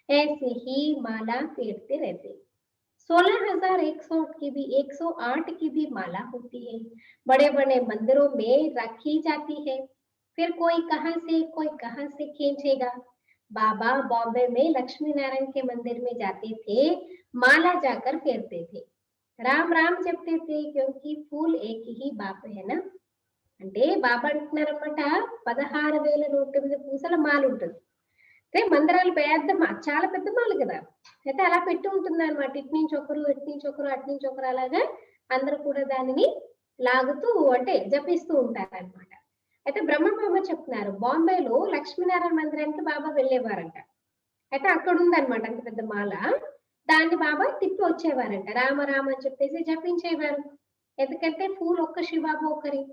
ऐसे ही माला फेरते रहते. 16,108 की भी 108 की भी माला होती है, बड़े बड़े मंदिरों में रखी जाती है. फिर कोई कहां से खींचेगा, बाबा बॉम्बे में लक्ष्मी नारायण के मंदिर में जाते थे, माला जाकर फेरते थे, राम राम చెప్తే थे, क्योंकि फूल एक ही बाप है ना. అంటే బాబా అంటున్నారన్నమాట 16,000 నూట 9 పూసల మాల ఉంటుంది. అంటే మందిరాలు పెద్ద చాలా పెద్ద మాల కదా, అయితే అలా పెట్టి ఉంటుంది అనమాట. ఇటు నుంచి ఒకరు, ఇటు నుంచి ఒకరు, అటు నుంచి ఒకరు, అలాగా అందరూ కూడా దానిని లాగుతూ అంటే జపిస్తూ ఉంటారు అనమాట. అయితే బ్రహ్మబాబా చెప్తున్నారు, బాంబేలో లక్ష్మీనారాయణ మందిరానికి బాబా వెళ్ళేవారంట. అయితే అక్కడ ఉందన్నమాట అంత పెద్ద మాల, దాన్ని బాబా తిప్పి వచ్చేవారంట, రామ రామ అని చెప్పేసి జపించేవారు. ఎందుకంటే फूल ఒక్క శివబాబా ఒకరి,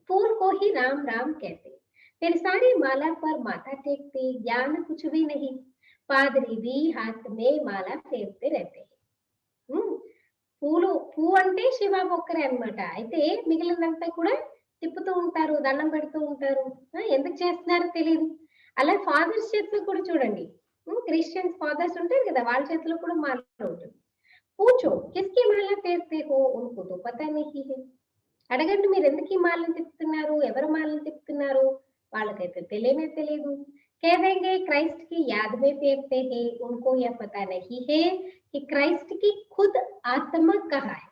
फूल को ही राम राम कहते, फिर सारी माला पर माथा टेकते, ज्ञान कुछ भी नहीं, पादरी भी हाथ में माला फेरते रहते हैं. పూలు పువ్వు అంటే శివబాబా ఒక్కరే అన్నమాట. అయితే మిగిలినంతా కూడా తిప్పుతూ ఉంటారు, దండం పెడుతూ ఉంటారు. ఎందుకు చేస్తున్నారో తెలియదు. అలా ఫాదర్స్ చేతిలో కూడా చూడండి, క్రిస్టియన్స్ ఫాదర్స్ ఉంటారు కదా, వాళ్ళ చేతిలో కూడా మాల ఉంటుంది. పూచో కిస్కి మాల ఫేర్తే హో ఉनको तो पता नहीं है. అడగండి, మీరు ఎందుకు ఈ మాలను తిప్పుతున్నారు, ఎవరు మాలను తిప్పుతున్నారు, వాళ్ళకైతే తెలియనే తెలియదు. कह देंगे क्राइस्ट की याद में फेरते हैं, उनको यह पता नहीं है कि क्राइस्ट की खुद आत्मा कहाँ है.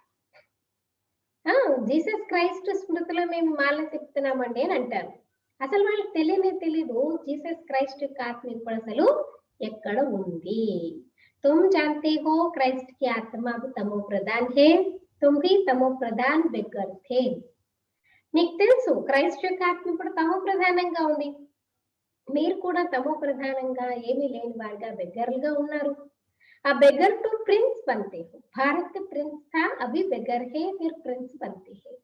జీసస్ క్రైస్ట్ స్మృతిలో మేము మాలను తిప్పుతున్నామండి అని అంటారు. అసలు వాళ్ళకి తెలియనే తెలీదు జీసస్ క్రైస్ట్ యొక్క ఆత్మ ఇప్పుడు అసలు ఎక్కడ ఉంది. तुम जानते हो क्राइस्ट की आत्मा भी तमो प्रधान है, तुम भी तमो प्रधान बेगर थे. నీకు తెలుసు క్రైస్ట్ యొక్క ఆత్మ ఇప్పుడు తమో ప్రధానంగా ఉంది, మీరు కూడా తమో ప్రధానంగా ఏమీ లేని వారిగా బెగ్గర్లుగా ఉన్నారు. ఆ బెగ్గర్ టు ప్రిన్స్ बनते हो. భారత్ ప్రిన్స్ था, అభి బెగ్గర్ హే, ఫిర్ ప్రిన్స్ बनते हैं.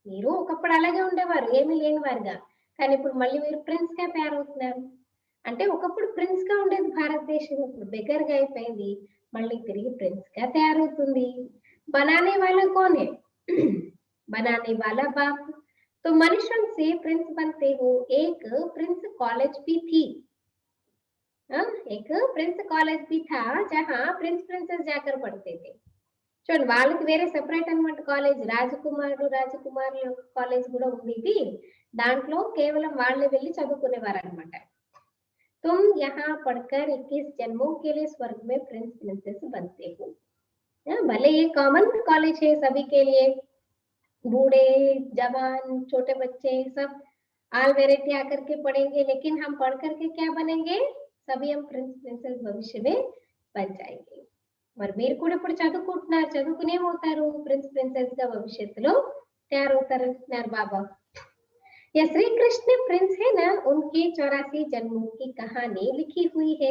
మీరు ఒకప్పుడు అలాగే ఉండేవారు, ఏమీ లేని వారిగా, కానీ ఇప్పుడు మళ్ళీ మీరు ప్రిన్స్ గా తయారవుతున్నారు. అంటే ఒకప్పుడు ప్రిన్స్ గా ఉండేది భారతదేశం, ఇప్పుడు బెగ్గర్ గా అయిపోయింది, మళ్ళీ తిరిగి ప్రిన్స్ గా తయారవుతుంది. बनाने वाला कौन है? बनाने वाला बाप. तो मनुष्यों से प्रिंस बनते हो. एक प्रिंस कॉलेज भी थी, एक प्रिंस कॉलेज भी था जहाँ प्रिंस प्रिंसेस जाकर पढ़ते थे. చూడండి, వాళ్ళకి వేరే సెపరేట్ అన్నమాట కాలేజ్, రాజకుమారుడు రాజకుమారుల కాలేజ్ కూడా ఉండేది, దాంట్లో కేవలం వాళ్ళే వెళ్ళి చదువుకునేవారు అనమాట. तुम यहाँ पढ़कर 21 जन्मों के लिए स्वर्ग में प्रिंस प्रिंसेस बनते हो. भले ये कॉमन कॉलेज है सभी के लिए, बूढ़े जवान छोटे बच्चे सब आल वेराइटी आकर के पढ़ेंगे, लेकिन हम पढ़ करके क्या बनेंगे, सभी हम प्रिंस प्रिंसेस भविष्य में बन जाएंगे. మరి మీరు కూడా ఇప్పుడు చదువుకుంటున్నారు, చదువుకునేమవుతారు, ప్రిన్స్ ప్రిన్సెస్ గా భవిష్యత్తులో తయారవుతారు అంటున్నారు బాబా. या श्री कृष्ण प्रिंस है ना, उनके 84 जन्मों की कहानी लिखी हुई है.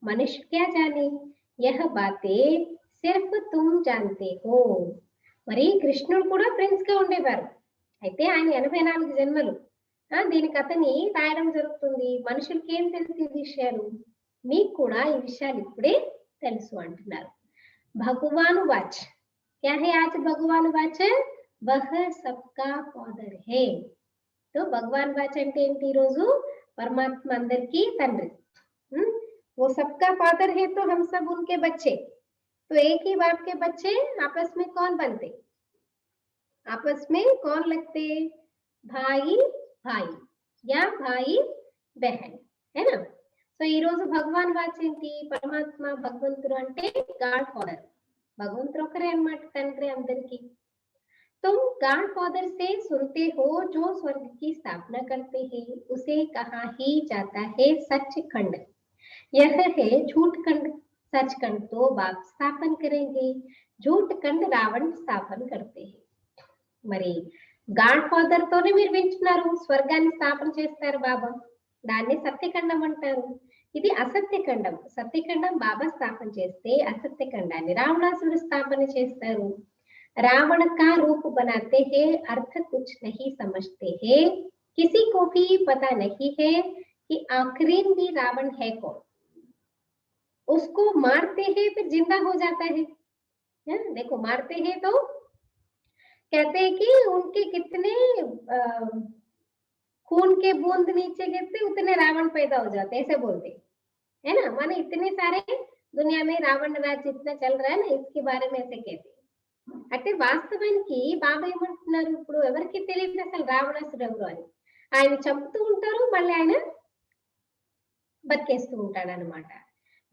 मनुष्य क्या जाने, यह बातें सिर्फ तुम जानते हो. మరి కృష్ణుడు కూడా ప్రిన్స్ గా ఉండేవారు, అయితే ఆయన 84 జన్మలు, దీని కథని రాయడం జరుగుతుంది. మనుషులకి ఏం తెలుసు ఈ విషయాలు, మీకు కూడా ఈ విషయాలు ఇప్పుడే తెలుసు అంటున్నారు. భగవాన్ వాచ్ क्या है आज भगवान वाच, वह सबका फादर है. तो భగవాన్ వాచ్ అంటే ఏంటి, ఈ రోజు పరమాత్మ అందరికీ తండ్రి. वो सबका फादर है, तो हम सब उनके बच्चे. तो एक ही बाप के बच्चे आपस में कौन बनते, आपस में कौन लगते, भाई भाई या भाई बहन, है ना. సో ఈ రోజు భగవాన్ వాచ్ ఏంటి, పరమాత్మ భగవంతుడు అంటే గాడ్ ఫాదర్, భగవంతుడు ఒకరే అన్నమాట, తండ్రి అందరికీ. तुम गॉड फादर से सुनते हो जो स्वर्ग की स्थापना करते हैं, उसे कहा ही जाता है सचखंड. यह है झूठ खंड, सचखंड तो बाप स्थापन करेंगे, झूठ खंड रावण स्थापन करते हैं. మరి గాడ్ ఫాదర్ తోనే మీరు వింటున్నారు, స్వర్గాన్ని స్థాపన చేస్తారు బాబా, దాన్ని సత్యఖండం అంటారు. ఇది అసత్యఖండం, సత్యఖండం బాబా స్థాపన చేస్తే, అసత్యఖండాన్ని రావణాసురుడు స్థాపన చేస్తారు. रावण का रूप बनाते हैं, अर्थ कुछ नहीं समझते हैं, किसी को भी पता नहीं है कि आखिरीन भी रावण है कौन. उसको मारते हैं फिर जिंदा हो जाता है. देखो मारते हैं तो कहते हैं कि उनके कितने खून के बूंद नीचे गिरते उतने रावण पैदा हो जाते, ऐसे बोलते है ना. माने इतने सारे दुनिया में रावण राज जितना चल रहा है ना, इसके बारे में ऐसे कहते. అంటే వాస్తవానికి బాబా ఏమంటున్నారు, ఇప్పుడు ఎవరికి తెలియదు అసలు రావణాసుడు ఎవరు అని. ఆయన చంపుతూ ఉంటారు, మళ్ళీ ఆయన బతికేస్తూ ఉంటాడు అనమాట.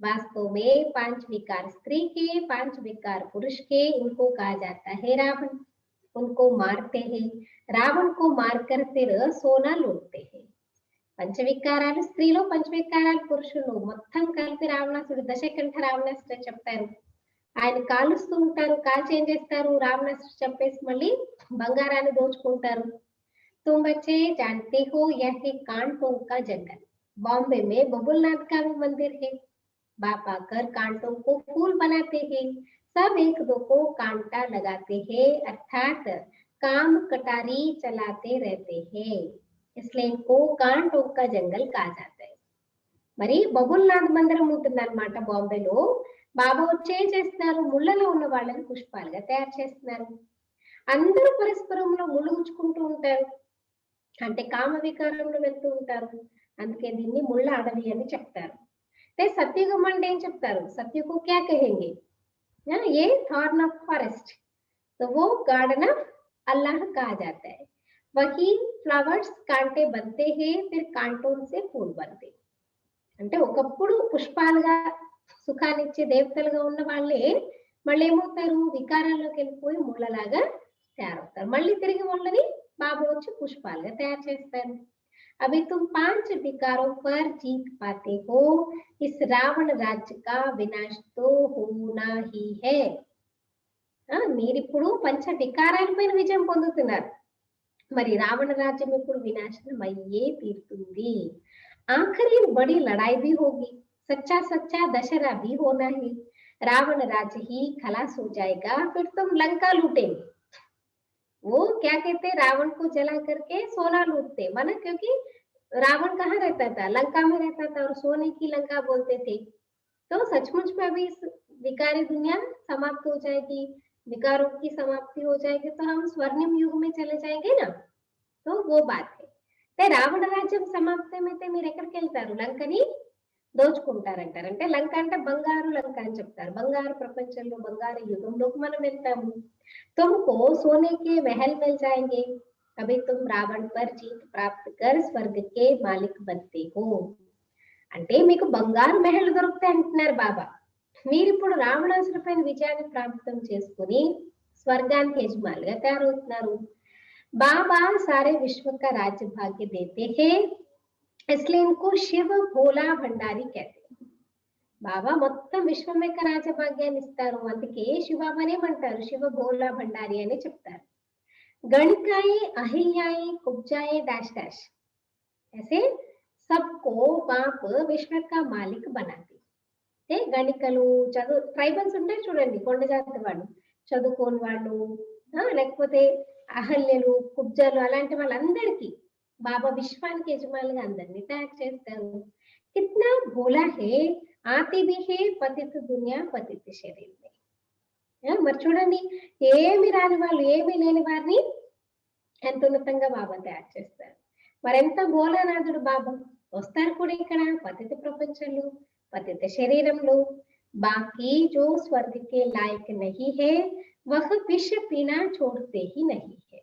वास्तव में 5 विकार स्त्री के, 5 विकार पुरुष के, इनको कहा जाता है रावण। उनको मारते हैं, रावण को मारकर फिर सोना लूटते हैं। పంచవికారాలు స్త్రీలో, పంచవికారాలు పురుషులు, మొత్తం కలిపి రావణాసుడు దశకంఠ రావణాసుడు చెప్తారు. ఆయన కాలుస్తూ ఉంటారు, కాల్చి ఏం చేస్తారు, రావణాసుడు చంపేసి మళ్ళీ బంగారాన్ని దోచుకుంటారు. तुम बच्चे जानते हो यह है कांटों का जंगल। बॉम्बे में बबुलनाथ का भी मंदिर है। बाप आकर कांटों को फूल बनाते हैं, सब एक दो को कांटा लगाते हैं, अर्थात काम कटारी चलाते रहते हैं, इसलिए इनको कांटों का जंगल कहा जाता है। మరి బబుల్నాథ్ మందిరం ఉంటుందన్నమాట బాంబేలో. బాబా వచ్చి ఏం చేస్తున్నారు, ముళ్ళలో ఉన్న వాళ్ళని పుష్పాలుగా తయారు చేస్తున్నారు. అందరూ పరస్పరంలో ముళ్ళు గుచ్చుకుంటూ ఉంటారు, అంటే కామ వికారంలో వెళ్తూ ఉంటారు. అందుకే దీన్ని ముళ్ళ అడవి అని చెప్తారు. సత్యుగం అంటే ఏం చెప్తారు, సత్యుకు క్యా కహెంగే, ఏ थॉर्न ऑफ फॉरेस्ट, तो वो गार्डन ऑफ अल्लाह कहा जाता है। वही फ्लावर्स कांटे बनते हैं, फिर कांटों से फूल बनते। అంటే ఒకప్పుడు పుష్పాలుగా సుఖాన్నిచ్చే దేవతలుగా ఉన్న వాళ్ళే మళ్ళీ ఏమవుతారు, వికారాల్లోకి వెళ్ళిపోయి ముళ్ళలాగా తయారవుతారు. మళ్ళీ తిరిగి వాళ్ళని బాబా వచ్చి పుష్పాలుగా తయారు చేస్తారు. अभी तुम 5 विकारों पर जीत पाते हो, इस रावण राज्य का विनाश तो होना ही है। మీరిప్పుడు పంచ వికారాలపైన విజయం పొందుతున్నారు, మరి రావణ రాజ్యం ఇప్పుడు వినాశనం అయ్యే తీరుతుంది. आखिर बड़ी लड़ाई भी होगी, सच्चा सच्चा दशहरा भी होना है, रावण राज्य ही खलास हो जाएगा, फिर तुम लंका लूटेंगे। वो क्या कहते, रावण को जला करके सोना लूटते, माना क्योंकि रावण कहाँ रहता था, लंका में रहता था, और सोने की लंका बोलते थे। तो सचमुच में अभी इस विकारी दुनिया समाप्त हो जाएगी, विकारों की समाप्ति हो जाएगी, तो हम स्वर्णिम युग में चले जाएंगे ना। तो वो बात है। రావణ రాజ్యం సమాప్తమైతే మీరు ఎక్కడికి వెళ్తారు, లంకని దోచుకుంటారంటారు. అంటే లంక అంటే బంగారు లంక అని చెప్తారు. బంగారు ప్రపంచంలో, బంగారు యుగంలోకి మనం వెళ్తాము. तुमको सोने के महल मिल जाएंगे, अभी तुम रावण पर जीत प्राप्त कर स्वर्ग के मालिक बनते हो। అంటే మీకు బంగారు మహల్ దొరుకుతాయి అంటున్నారు బాబా. మీరు ఇప్పుడు రావణాసుడి పైన విజయాన్ని ప్రాప్తం చేసుకుని స్వర్గానికి యజమానులుగా తయారవుతున్నారు. बाबा सारे विश्व का राज्य भाग्य देते हैं, इसलिए इनको शिव भोला भंडारी कहते हैं. బాబా మొత్తం విశ్వం యొక్క రాజభాగ్యాన్ని ఇస్తారు, అందుకే శివబాబాని ఏమంటారు, శివ భోలా భండారి అని చెప్తారు. గణికాయే అహిల్యాయే కుబ్జాయే డాష్ డాష్, ऐसे सबको बाप विश्व का मालिक बनाते. గణికలు, చదువు ట్రైబల్స్ ఉంటాయి చూడండి, కొండ జాతి వాళ్ళు, చదువుకోని వాళ్ళు, లేకపోతే అహల్యలు, కుబ్జాలు, అలాంటి వాళ్ళందరికీ బాబా విశ్వానికి యజమానులుగా అందరినీ తయారు చేస్తారు. కిత్నా భోలా హే, ఆతి భీ హే పతిత దునియా పతిత శరీర్ మే. మరి చూడండి, ఏమి రాని వాళ్ళు, ఏమి లేని వారిని ఎంత ఉన్నతంగా బాబా తయారు చేస్తారు. మరెంత భోలానాథుడు బాబా. వస్తారు కూడా ఇక్కడ పతిత ప్రపంచంలో, పతిత శరీరంలో. బాకీ జో స్వర్గ కే లాయక్ నహీ హే वह विष पीना छोड़ते ही नहीं है.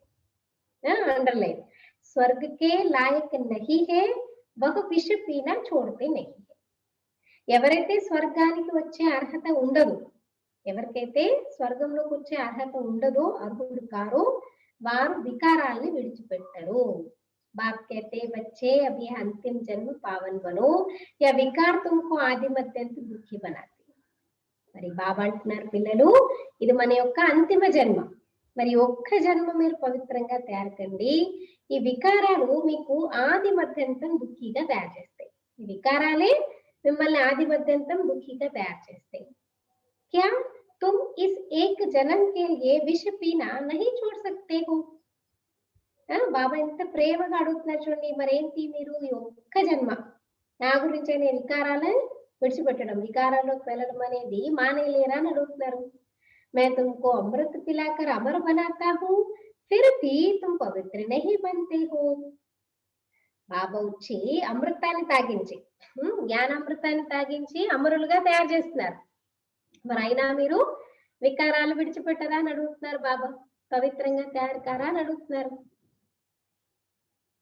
अंडरलाइन, स्वर्ग के लायक नहीं है, वह विष पीना छोड़ते नहीं है. ఎవరైతే స్వర్గానికి వచ్చే అర్హత ఉండదు, ఎవరికైతే స్వర్గంలోకి వచ్చే అర్హత ఉండదో, అర్హుడు కారో, వారు వికారాల్ని విడిచిపెట్టరు. बाप कहते बच्चे अब यह अंतिम जन्म पावन बनो, या विकार तुमको आदि मध्यंत दुखी बनाते. మరి బాబా అంటున్నారు, పిల్లలు ఇది మన యొక్క అంతిమ జన్మ, మరి ఒక్క జన్మ మీరు పవిత్రంగా తయారుకండి, ఈ వికారాలు మీకు ఆది మధ్యంతం దుఃఖీగా తయారు చేస్తాయి. ఈ వికారాలే మిమ్మల్ని ఆది మధ్యంతం దుఃఖీగా తయారు చేస్తాయి. క్యా తుమ్ ఇస్ ఏక్ జన్మ కే లియే విష పీనా నహీ छोड़ सकते हो. బాబా ఎంత ప్రేమగా అడుగుతున్నారు చూడండి, మరేంటి మీరు ఈ ఒక్క జన్మ నా గురించి అనే వికారాలను విడిచిపెట్టడం, వికారాల్లోకి వెళ్ళడం అనేది మానేయలేరా అని అడుగుతున్నారు. मैं तुमको अमृत पिलाकर अमर बनाता हूँ, फिर भी तुम पवित्र नहीं बनते हो. బాబా వచ్చి అమృతాన్ని తాగించి, జ్ఞానామృతాన్ని తాగించి అమరులుగా తయారు చేస్తున్నారు. మరి అయినా మీరు వికారాలు విడిచిపెట్టరా అని అడుగుతున్నారు బాబా, పవిత్రంగా తయారు కారా అని అడుగుతున్నారు.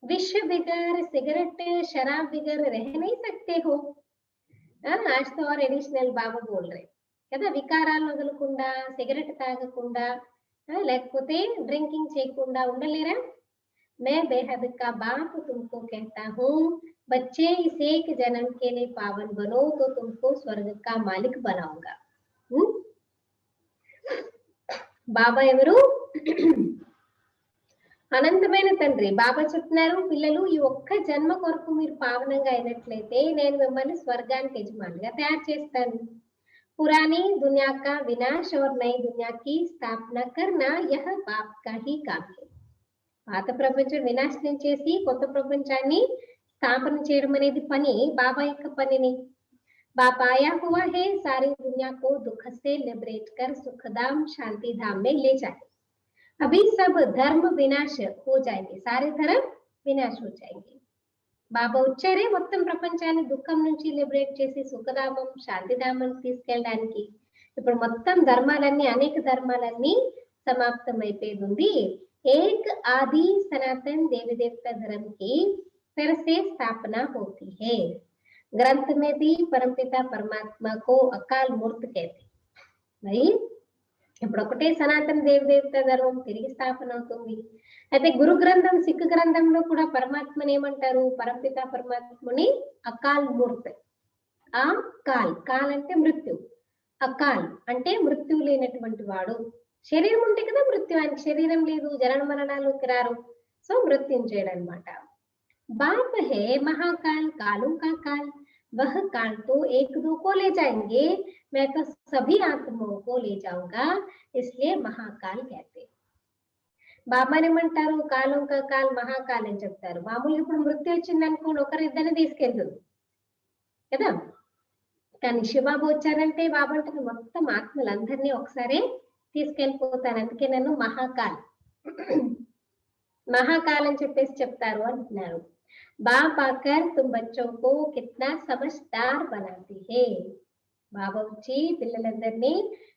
विष बिगर सिगरेट शराब बिगर रह नहीं सकते हो। आज तो और एडिशनल బాబా बोल रहे కదా, వికారాలు వదలకుండా సిగరెట్ తాగకుండా లేకపోతే డ్రింకింగ్ చేయకుండా ఉండలేరా? मैं बेहद का बाप तुमको कहता हूँ, बच्चे इस एक जन्म के लिए पावन बनो तो तुमको स्वर्ग का मालिक बनाऊंगा। బాబా ఎవరు? అనంతమైన తండ్రి. బాబా చెప్తున్నారు, పిల్లలు ఈ ఒక్క జన్మ కొరకు మీరు పావనంగా అయినట్లయితే నేను మిమ్మల్ని స్వర్గానికి యజమానిగా తయారు చేస్తాను। पुरानी दुनिया का विनाश और नई दुनिया की स्थापना करना यह बाप का ही काम है। పాత ప్రపంచం వినాశనం చేసి కొత్త ప్రపంచాన్ని స్థాపన చేయడం అనేది పని బాబా యొక్క పనిని। बाप आया हुआ है सारी दुनिया को दुख से लिबरेट कर सुखधाम शांति धाम में ले जाए। अभी सब धर्म विनाश हो जाएंगे, सारे धर्म विनाश हो जाएंगे। బాబా వచ్చారే మొత్తం ప్రపంచాన్ని దుఃఖం నుంచి లిబరేట్ చేసి సుఖధామం శాంతిధామం తీసుకెళ్ళడానికి। ఇప్పుడు మొత్తం ధర్మాలన్నీ అనేక ధర్మాలన్నీ సమాప్తం అయిపోయింది। एक आदि सनातन देवी देवता धर्म की फिर से स्थापना होती है। ग्रंथ में भी परमपिता परमात्मा को अकाल मूर्त कहते। भाई ఇప్పుడు ఒకటే సనాతన దేవి దేవత ధర్మం తిరిగి స్థాపన అవుతుంది। అయితే గురు గ్రంథం సిక్ గ్రంథంలో కూడా పరమాత్మని ఏమంటారు? పరమపిత పరమాత్మని అకాల్ మూర్తి। ఆ కాల్, కాల్ అంటే మృత్యు, అకాల్ అంటే మృత్యు లేనటువంటి వాడు। శరీరం ఉంటే కదా మృత్యు, ఆయనకి శరీరం లేదు, జనన మరణాలకు రారు, సో మృత్యుంజయుడు అన్నమాట। बाप है महाकाल, कालों का काल, वह काल तो एक दो को ले जाएंगे, मैं तो सभी आत्माओं को ले जाऊंगा, इसलिए महाकाल कहते। బాబానేమంటారు? కాలం కా కాల్ మహాకాల్ అని చెప్తారు। మామూలుగా ఇప్పుడు మృత్యు వచ్చింది అనుకోండి, ఒకరిద్దరిని తీసుకెళ్తుంది కదా, కానీ శివబాబు వచ్చారంటే బాబా అంటారు మొత్తం ఆత్మలందరినీ ఒకసారి తీసుకెళ్ళిపోతాను, అందుకే నన్ను మహాకాల్ మహాకాల్ అని చెప్పేసి చెప్తారు అంటున్నారు। बाप आकर तुम बच्चों को कितना समझदार बनाती है। బాబా వచ్చి పిల్లలందరినీ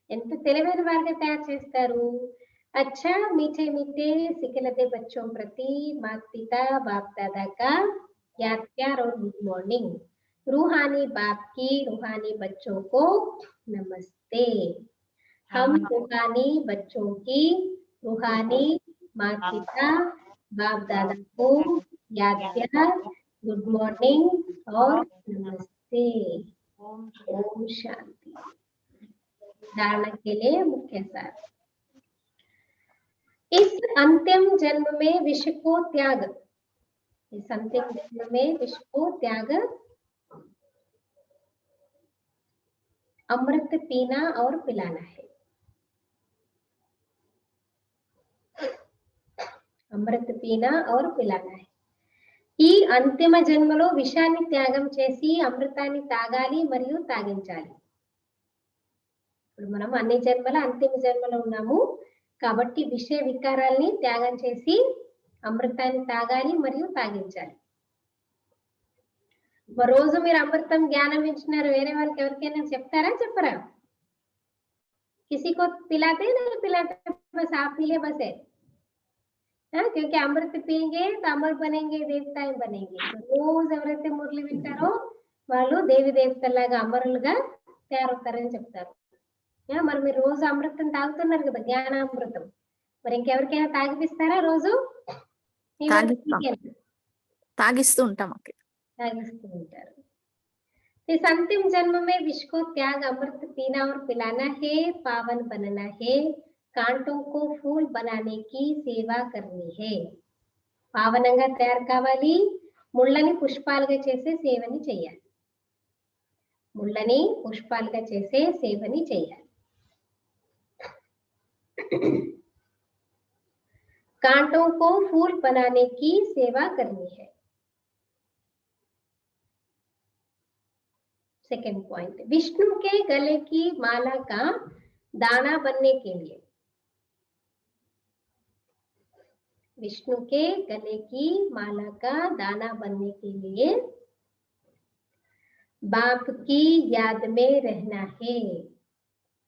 ఎంత తెలివైన వారిగా తయారు చేస్తారు। अच्छा मीठे मीठे सिखलते बच्चों प्रति माता पिता बाप दादा का याद प्यार और गुड मॉर्निंग। रूहानी बाप की रूहानी बच्चों को नमस्ते। हम रूहानी बच्चों की रूहानी माता पिता बाप दादा को याद प्यार गुड मॉर्निंग और नमस्ते। ओम शांति। धारणा के लिए मुख्य सार, इस अंतिम जन्म में विष को त्याग, इस अंतिम जन्म में विष को त्याग अमृत पीना और पिलाना है। अमृत पीना और पिलाना है। ఈ అంతిమ జన్మలో విషాన్ని త్యాగం చేసి అమృతాన్ని తాగాలి మరియు తాగించాలి। ఇప్పుడు మనం అన్ని జన్మల అంతిమ జన్మలో ఉన్నాము కాబట్టి విషయ వికారాల్ని త్యాగం చేసి అమృతాన్ని తాగాలి మరియు తాగించాలి। రోజు మీరు అమృతం జ్ఞానం ఇచ్చినారు, వేరే వాళ్ళకి ఎవరికైనా చెప్తారా చెప్పరా? किसी को पिलाते नहीं पिलाते, बस आप पी ले बस है, क्योंकि अमृत पिएंगे तो अमर बनेंगे, देवताएं बनेंगे। रोज ఎవరైతే మురళి వింటారో వాళ్ళు దేవి దేవతలాగా అమరులుగా తయారవుతారని చెప్తారు। మరి మీరు రోజు అమృతం తాగుతున్నారు కదా, జ్ఞానామృతం, మరి ఇంకెవరికైనా తాగిపిస్తారా? రోజు తాగిస్తూ ఉంటాం, తాగిస్తూ ఉంటారు। इस अंतिम जन्म में विष को त्याग अमृत पीना और पिलाना है, पावन बनना है, कांटों को फूल बनाने की सेवा करनी है। పావనంగా తయారు కావాలి, ముళ్ళని పుష్పాలుగా చేసే సేవని చేయాలి, ముళ్ళని పుష్పాలుగా చేసే సేవని చేయాలి। कांटों को फूल बनाने की सेवा करनी है। सेकंड पॉइंट, विष्णु के गले की माला का दाना बनने के लिए, विष्णु के गले की माला का दाना बनने के लिए बाप की याद में रहना है।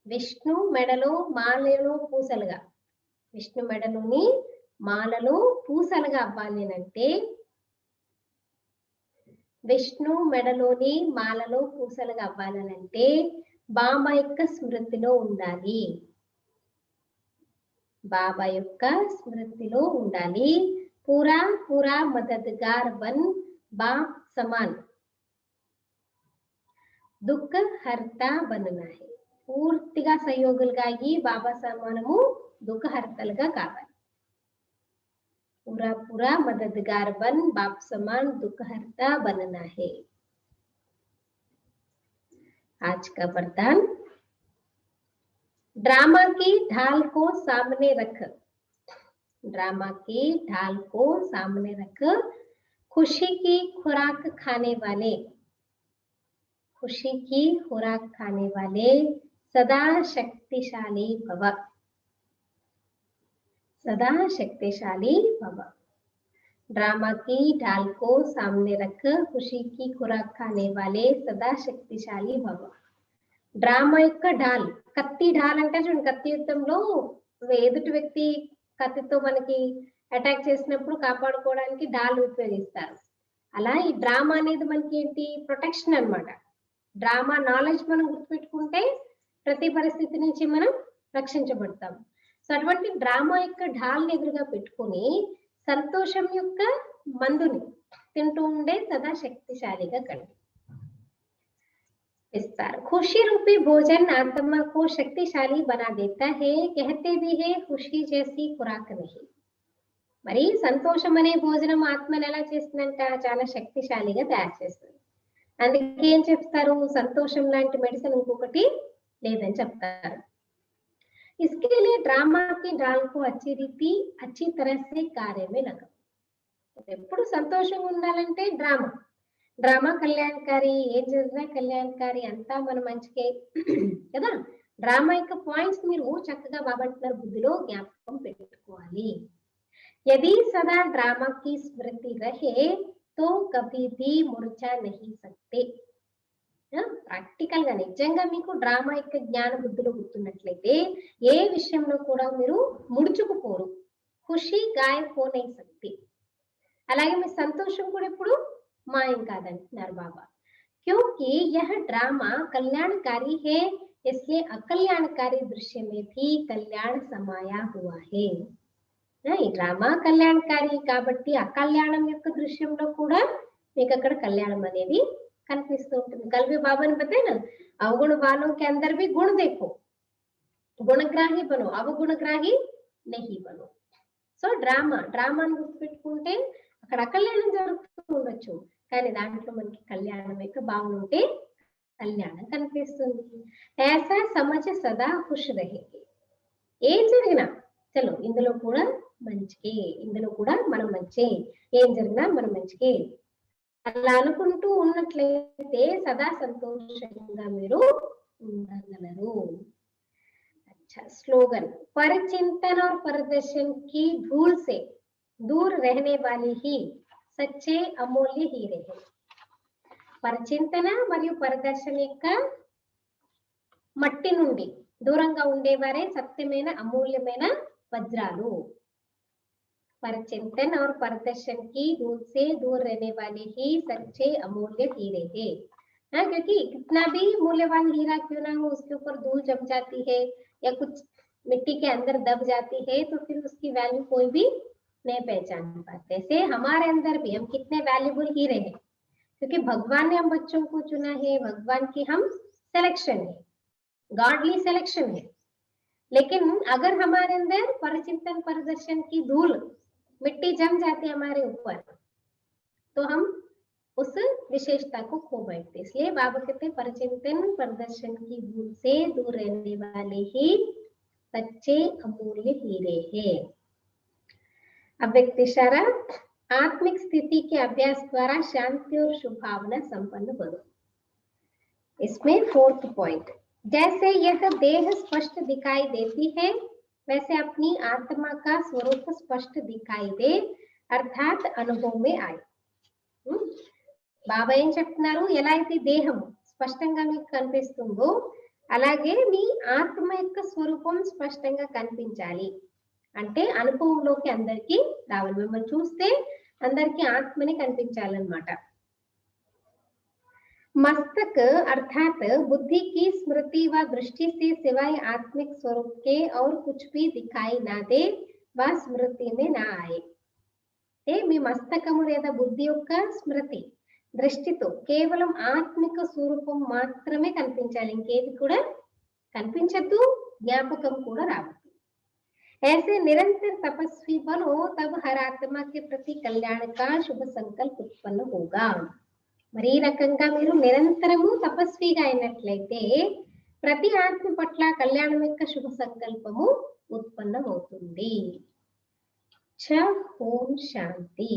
విష్ణు మెడలో మాలలో పూసలుగా, విష్ణు మెడలోని మాలలో పూసలుగా అవ్వాలి అంటే విష్ణు మెడలోని మాలలో పూసలుగా అవ్వాలనంటే బాబా యొక్క స్మృతిలో ఉండాలి. బాబా యొక్క స్మృతిలో ఉండాలి. పూరా పూరా మదద్గార్ బన్ బాప్ సమాన్ దుఃఖ హర్త బననా హై. పూర్తిగా సహయోగులుగా అయ్యి బాబా సమానము దుఃఖహర్తలుగా కావాలి. पूरा पूरा मददगार बन बाप समान दुखहर्ता बनना है. आज का वरदान, ड्रामा की ढाल को सामने रख. ड्रामा की ढाल को सामने रख. खुशी की खुराक खाने वाले, खुशी की खुराक खाने वाले सदा शक्तिशाली भव. सदा शक्तिशाली भव. ड्रामा की ढाल को सामने रख. खुशी की खुराक खाने वाले सदा शक्तिशाली भव. డ్రామా యొక్క ఢాల్, కత్తి ఢాల్ అంటే చూడండి, కత్తి యుద్ధంలో ఎదుటి వ్యక్తి కత్తితో మనకి అటాక్ చేసినప్పుడు కాపాడుకోవడానికి ఢాల్ ఉపయోగిస్తారు. అలా ఈ డ్రామా అనేది మనకి ఏంటి, ప్రొటెక్షన్ అన్నమాట. డ్రామా నాలెడ్జ్ మనం గుర్తుపెట్టుకుంటే ప్రతి పరిస్థితి నుంచి మనం రక్షించబడతాం. సో అటువంటి డ్రామా యొక్క ఢాల్ని ఎదురుగా పెట్టుకొని సంతోషం యొక్క మందుని తింటూ ఉండే సదా శక్తిశాలిగా కండి. विस्तार, खुशी रूपी भोजन आत्मा को शक्तिशाली बना देता है. कहते भी है खुशी जैसी खुराक नहीं. మరి సంతోషం అనే భోజనం ఆత్మని ఎలా చేస్తుందంట, చాలా శక్తిశాలిగా తయారు చేస్తుంది. అందుకే ఏం చెప్తారు, సంతోషం లాంటి మెడిసిన్ ఇంకొకటి లేదని చెప్తారు. इसके लिए ड्रामा की डाल को अच्छी तरह से कार्य में लगा. ఎప్పుడు సంతోషంగా ఉండాలంటే డ్రామా కళ్యాణకారి, ఏం జరిగినా కళ్యాణకారి, అంతా మన మంచికే కదా. డ్రామా యొక్క పాయింట్స్ మీరు చక్కగా బాబంటున్నారు బుద్ధిలో జ్ఞాపకం పెట్టుకోవాలి. यदि सदा ड्रामा की स्मृति रहे तो कभी भी मुरझा नहीं सकते. ప్రాక్టికల్ గా నిజంగా మీకు డ్రామా యొక్క జ్ఞాన బుద్ధులు గుర్తున్నట్లయితే ఏ విషయంలో కూడా మీరు ముడుచుకుపోరు. ఖుషి గాయబ్ హో నహీ సక్తి. అలాగే మీ సంతోషం కూడా ఇప్పుడు మాయం కాదంటున్నారు బాబా. क्योंकि यह ड्रामा कल्याणकारी है, इसलिए अकल्याणकारी दृश्य में भी कल्याण समाया हुआ है. ఈ డ్రామా కళ్యాణకారి కాబట్టి అకళ్యాణం యొక్క దృశ్యంలో కూడా మీకు అక్కడ కళ్యాణం అనేది కనిపిస్తూ ఉంటుంది. కల్వి బాబాని బతేనా, అవగుణ వాलों के अंदर भी गुण देखो, గుణగ్రాహి బనో, అవగుణగ్రాహి నహి బనో. సో డ్రామాని గుర్తుపెట్టుకుంటే అక్కడ అకళ్యాణం జరుగుతూ ఉండొచ్చు, కానీ దాంట్లో మనకి కళ్యాణం యొక్క భావన ఉంటే కళ్యాణం కనిపిస్తుంది. ऐसा समझ सदा खुश रहेगी. ఏం జరిగినా చలో ఇందులో కూడా మంచికే, ఇందులో కూడా మనం మంచి, ఏం జరిగినా మనం మంచికే అలా అనుకుంటూ ఉన్నట్లయితే సదా సంతోషంగా మీరు ఉండగలరు. अच्छा स्लोगन, परिचिंतन और प्रदर्शन की धूल से दूर रहने वाली ही सच्चे अमूल्य हीरे हैं. పరిచింతన మరియు పరిదర్శన యొక్క మట్టి నుండి దూరంగా ఉండేవారే సత్యమైన అమూల్యమైన వజ్రాలు. परिचिंतन और प्रदर्शन की धूल से दूर रहने वाले ही सच्चे अमूल्य हीरे हैं. क्योंकि कितना भी मूल्यवान हीरा क्यों ना हो, उसके ऊपर धूल जम जाती है या कुछ मिट्टी के अंदर दब जाती है तो फिर उसकी वैल्यू कोई भी नहीं पहचान पाते. ऐसे हमारे अंदर भी हम कितने वैल्यूबल हीरे हैं, क्योंकि भगवान ने हम बच्चों को चुना है, भगवान की हम सिलेक्शन है, गॉडली सिलेक्शन है. लेकिन अगर हमारे अंदर परिचिंतन प्रदर्शन की धूल मिट्टी जम जाती है हमारे ऊपर तो हम उस विशेषता को खो बैठते. इसलिए बाबा कहते हैं परिचिंतन प्रदर्शन की धूल से दूर रहने वाले ही सच्चे अमूल्य हीरे हैं. अव्यक्त इशारा, आत्मिक स्थिति के अभ्यास द्वारा शांति और शुभ भावना संपन्न बनो. इसमें 4th पॉइंट, जैसे यह देह स्पष्ट दिखाई देती है वैसे अपनी आत्मा का स्वरूप स्पष्ट दिखाई दे, अर्थात अनुभव में आए. బాబా ఏం చెప్తున్నారు, ఎలా అయితే దేహం స్పష్టంగా మీకు కనిపిస్తుందో అలాగే మీ ఆత్మ యొక్క స్వరూపం స్పష్టంగా కనిపించాలి. అంటే అనుభవంలోకి అందరికీ రావాలి. మిమ్మల్ని చూస్తే అందరికీ ఆత్మని కనిపించాలన్నమాట. मस्तक अर्थात बुद्धि की स्मृति व दृष्टि से सिवाय आत्मिक स्वरूप के और कुछ भी दिखाई ना दे व स्मृति में ना आए। మీ మస్తకము లేదా బుద్ధి యొక్క స్మృతి దృష్టితో కేవలం ఆత్మిక స్వరూపం మాత్రమే కనిపించాలి, ఇంకేది కూడా కనిపించద్దు, జ్ఞాపకం కూడా రావద్దు। ऐसे निरंतर तपस्वी बनो तब हर आत्मा के प्रति कल्याण का शुभ संकल्प उत्पन्न होगा। మరి ఈ రకంగా మీరు నిరంతరము తపస్విగా అయినట్లయితే ప్రతి ఆత్మ పట్ల కళ్యాణం యొక్క శుభ సంకల్పము ఉత్పన్నమవుతుంది। ఓం శాంతి।